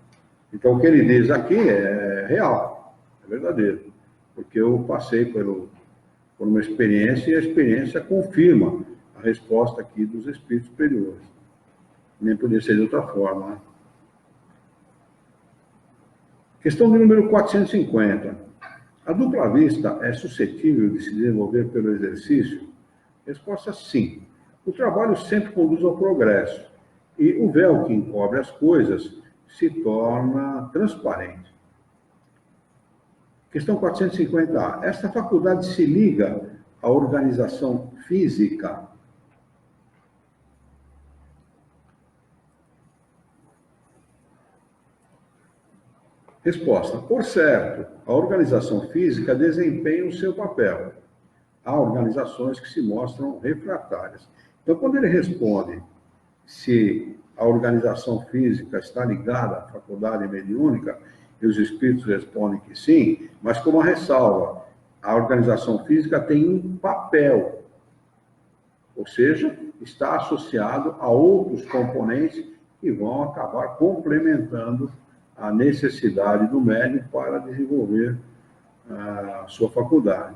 Então, o que ele diz aqui é real, é verdadeiro. Porque eu passei por uma experiência e a experiência confirma a resposta aqui dos espíritos superiores. Nem podia ser de outra forma. Né? Questão de número 450. A dupla vista é suscetível de se desenvolver pelo exercício? Resposta sim. O trabalho sempre conduz ao progresso e o véu que encobre as coisas se torna transparente. Questão 450A. Esta faculdade se liga à organização física? Resposta. Por certo, a organização física desempenha o seu papel. Há organizações que se mostram refratárias. Então, quando ele responde se a organização física está ligada à faculdade mediúnica, e os espíritos respondem que sim, mas com uma ressalva: a organização física tem um papel, ou seja, está associado a outros componentes que vão acabar complementando a necessidade do médium para desenvolver a sua faculdade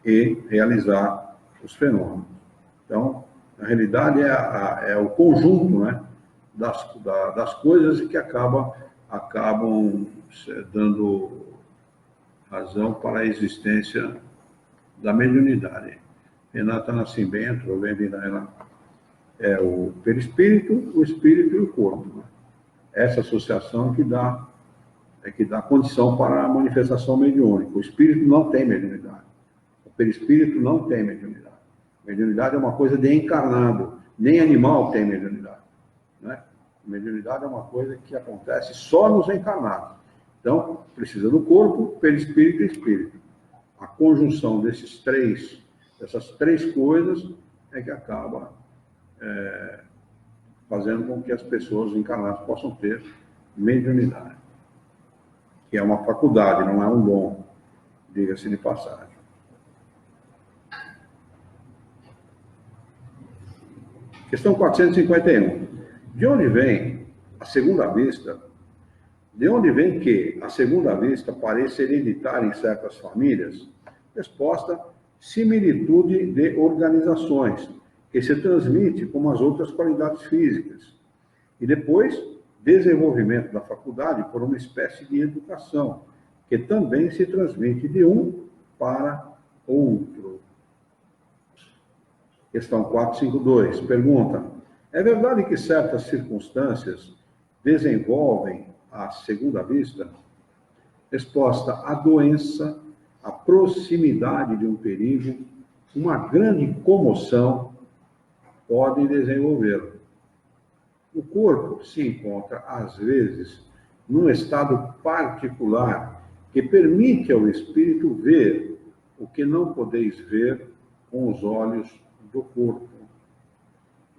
e realizar os fenômenos. Então, na realidade, é o conjunto, né, das coisas que acabam dando razão para a existência da mediunidade. Renata Nascimento, eu lembro dela, é o perispírito, o espírito e o corpo. Né? Essa associação que dá condição para a manifestação mediúnica. O espírito não tem mediunidade. O perispírito não tem mediunidade. Mediunidade é uma coisa de encarnado. Nem animal tem mediunidade. Né? Mediunidade é uma coisa que acontece só nos encarnados. Então, precisa do corpo, perispírito e espírito. A conjunção dessas três coisas é que acaba fazendo com que as pessoas encarnadas possam ter mediunidade, que é uma faculdade, não é um dom, diga-se de passagem. Questão 451. De onde vem a segunda vista? De onde vem que a segunda vista pareça hereditária em certas famílias? Resposta: similitude de organizações, que se transmite como as outras qualidades físicas. E depois, desenvolvimento da faculdade por uma espécie de educação, que também se transmite de um para outro. Questão 452. Pergunta: é verdade que certas circunstâncias desenvolvem a segunda vista? Resposta: a doença, a proximidade de um perigo, uma grande comoção podem desenvolvê-lo. O corpo se encontra, às vezes, num estado particular que permite ao espírito ver o que não podeis ver com os olhos do corpo.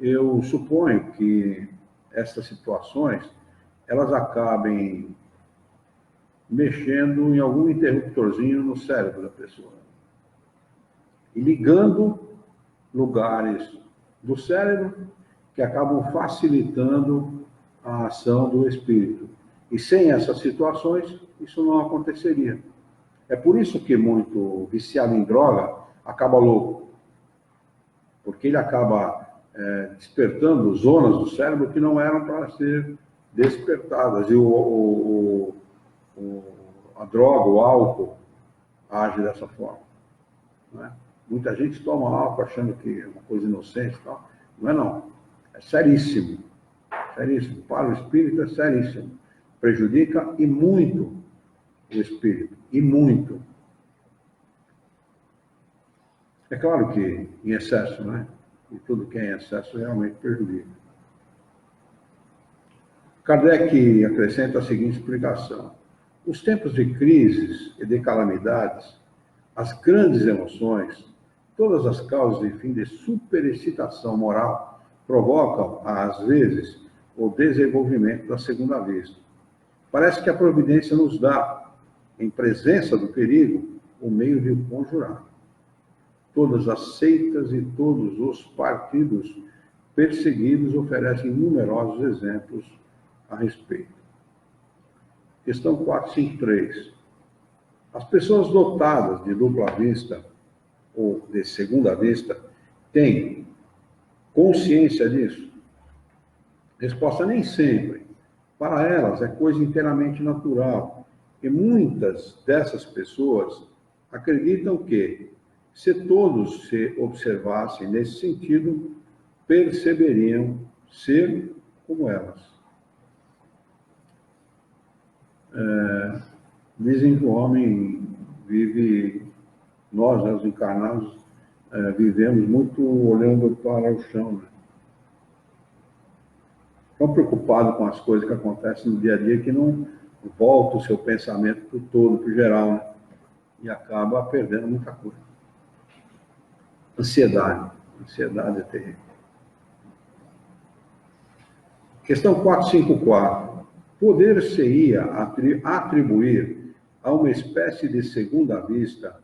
Eu suponho que essas situações elas acabem mexendo em algum interruptorzinho no cérebro da pessoa e ligando lugares do cérebro que acabam facilitando a ação do espírito. E sem essas situações, isso não aconteceria. É por isso que muito viciado em droga acaba louco. Porque ele acaba despertando zonas do cérebro que não eram para ser despertadas. E a droga, o álcool, age dessa forma. Não é? Muita gente toma álcool achando que é uma coisa inocente e tal. Não é não. É seríssimo. Seríssimo. Para o espírito é seríssimo. Prejudica e muito o espírito. E muito. É claro que em excesso, né? E tudo que é em excesso realmente prejudica. Kardec acrescenta a seguinte explicação. Os tempos de crises e de calamidades, as grandes emoções, todas as causas, enfim, de superexcitação moral, provocam, às vezes, o desenvolvimento da segunda vista. Parece que a providência nos dá, em presença do perigo, o meio de o conjurar. Todas as seitas e todos os partidos perseguidos oferecem numerosos exemplos a respeito. Questão 453. As pessoas dotadas de dupla vista ou de segunda vista têm consciência disso? Resposta: nem sempre. Para elas é coisa inteiramente natural. E muitas dessas pessoas acreditam que, se todos se observassem nesse sentido, perceberiam ser como elas. Dizem que o homem vive, nós, os encarnados, vivemos muito olhando para o chão. Né? Tão preocupado com as coisas que acontecem no dia a dia que não volta o seu pensamento para o todo, para o geral, né? E acaba perdendo muita coisa. Ansiedade. Ansiedade é terrível. Questão 454. Poder-se-ia atribuir a uma espécie de segunda vista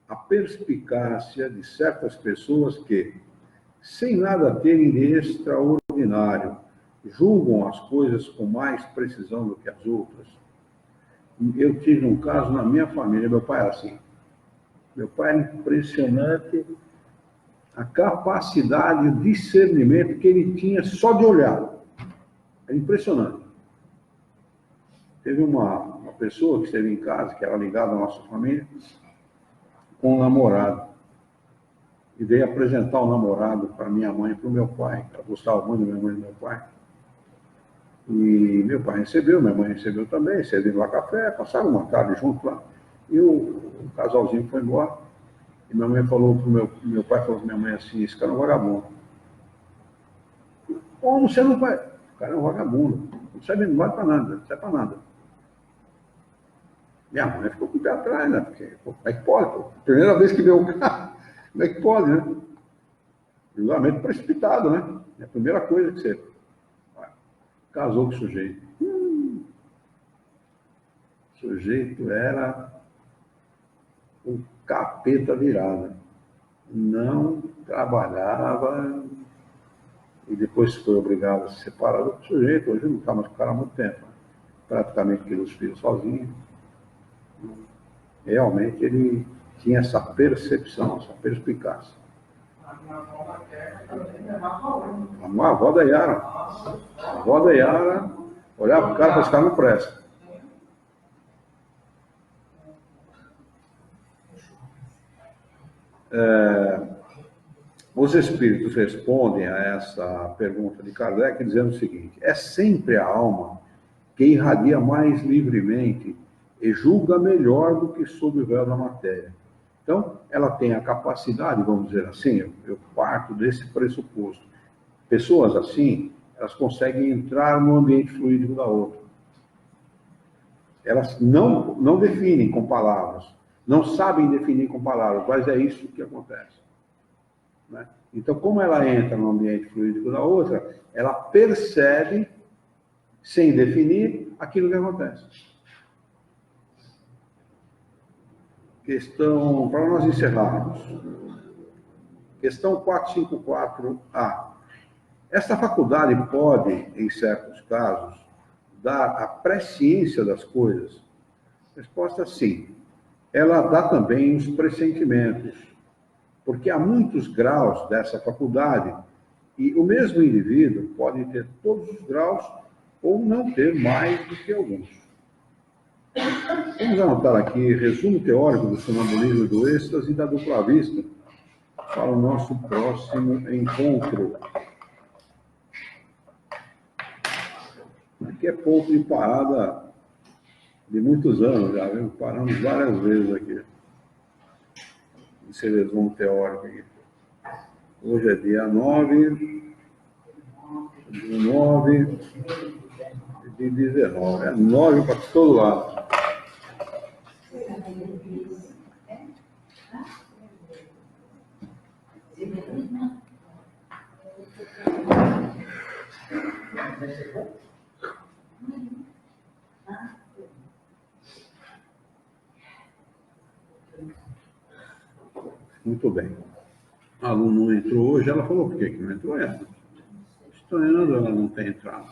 a perspicácia de certas pessoas que, sem nada terem de extraordinário, julgam as coisas com mais precisão do que as outras? Eu tive um caso na minha família, meu pai era assim. Meu pai era impressionante a capacidade, o discernimento que ele tinha só de olhar. Era impressionante. Teve uma pessoa que esteve em casa, que era ligada à nossa família, com um namorado. E veio apresentar o namorado para minha mãe e para o meu pai. Ela gostava muito da minha mãe e do meu pai. E meu pai recebeu, minha mãe recebeu também, serviram lá café, passaram uma tarde junto lá. E o casalzinho foi embora. E minha mãe falou para meu pai falou para minha mãe assim, esse cara é um vagabundo. Como você não vai? O cara é um vagabundo. Não serve, não vale para nada, não serve para nada. Minha mãe ficou com o pé atrás, né? Porque, pô, como é que pode? Pô? Primeira vez que vê o cara, como é que pode, né? Julgamento precipitado, né? É a primeira coisa que você casou com o sujeito. O sujeito era o capeta virado. Não trabalhava e depois foi obrigado a se separar do sujeito. Hoje não está mais com o cara há muito tempo. Né? Praticamente criou os filhos sozinho. Realmente ele tinha essa percepção, essa perspicácia. A avó da Yara. A avó da Yara olhava para o cara e falava, esse cara não presta. Os espíritos respondem a essa pergunta de Kardec dizendo o seguinte: é sempre a alma que irradia mais livremente e julga melhor do que sob o véu da matéria. Então, ela tem a capacidade, vamos dizer assim, eu parto desse pressuposto. Pessoas assim, elas conseguem entrar no ambiente fluídico da outra. Elas não definem com palavras, não sabem definir com palavras, mas é isso que acontece. Né? Então, como ela entra no ambiente fluídico da outra, ela percebe, sem definir, aquilo que acontece. Questão, para nós encerrarmos, questão 454A. Esta faculdade pode, em certos casos, dar a presciência das coisas? Resposta: sim. Ela dá também os pressentimentos, porque há muitos graus dessa faculdade e o mesmo indivíduo pode ter todos os graus ou não ter mais do que alguns. Vamos anotar aqui resumo teórico do sonambulismo, do êxtase e da dupla vista para o nosso próximo encontro. Aqui é ponto de parada de muitos anos já, viu? Paramos várias vezes aqui. Esse resumo teórico aqui. Hoje é dia 9 de 19. É 9 para todo lado. Muito bem. A aluna não entrou hoje, ela falou por que não entrou ela? Estranhando ela não ter entrado.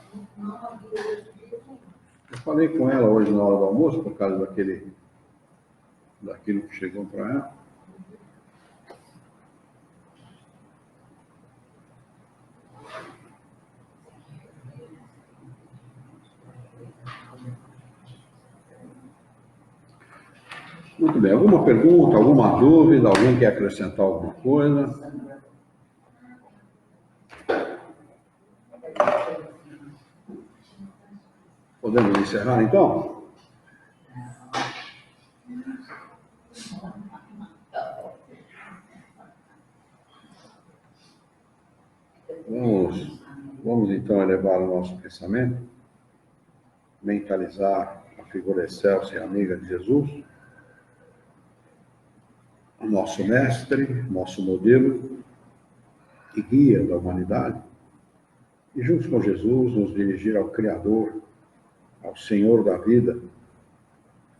Eu falei com ela hoje na hora do almoço, por causa daquilo que chegou para ela. Muito bem. Alguma pergunta, alguma dúvida? Alguém quer acrescentar alguma coisa? Podemos encerrar, então? Vamos então elevar o nosso pensamento, mentalizar a figura excelsa e amiga de Jesus, o nosso mestre, nosso modelo e guia da humanidade, e juntos com Jesus nos dirigir ao Criador, ao Senhor da vida,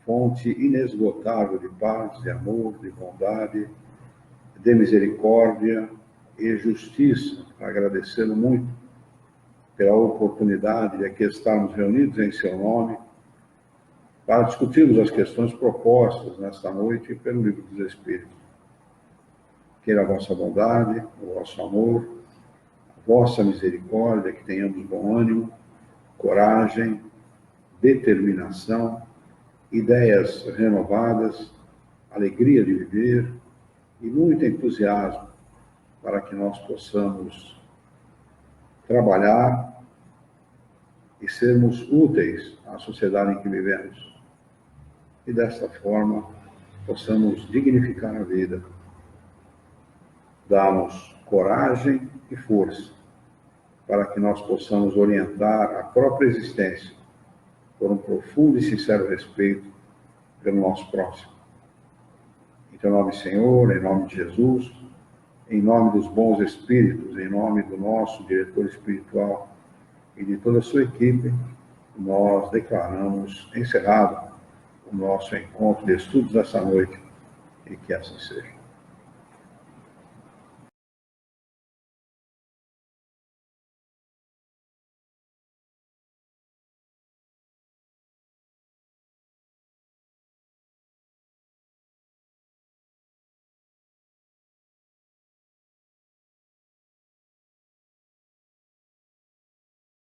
fonte inesgotável de paz, de amor, de bondade, de misericórdia e justiça, agradecendo muito pela oportunidade de aqui estarmos reunidos em seu nome, para discutirmos as questões propostas nesta noite pelo Livro dos Espíritos. Queira a vossa bondade, o vosso amor, a vossa misericórdia, que tenhamos bom ânimo, coragem, determinação, ideias renovadas, alegria de viver e muito entusiasmo para que nós possamos trabalhar e sermos úteis à sociedade em que vivemos. E desta forma possamos dignificar a vida, dar-nos coragem e força para que nós possamos orientar a própria existência por um profundo e sincero respeito pelo nosso próximo. Em teu nome, Senhor, em nome de Jesus, em nome dos bons espíritos, em nome do nosso diretor espiritual e de toda a sua equipe, nós declaramos encerrado o nosso encontro de estudos dessa noite, e que assim seja.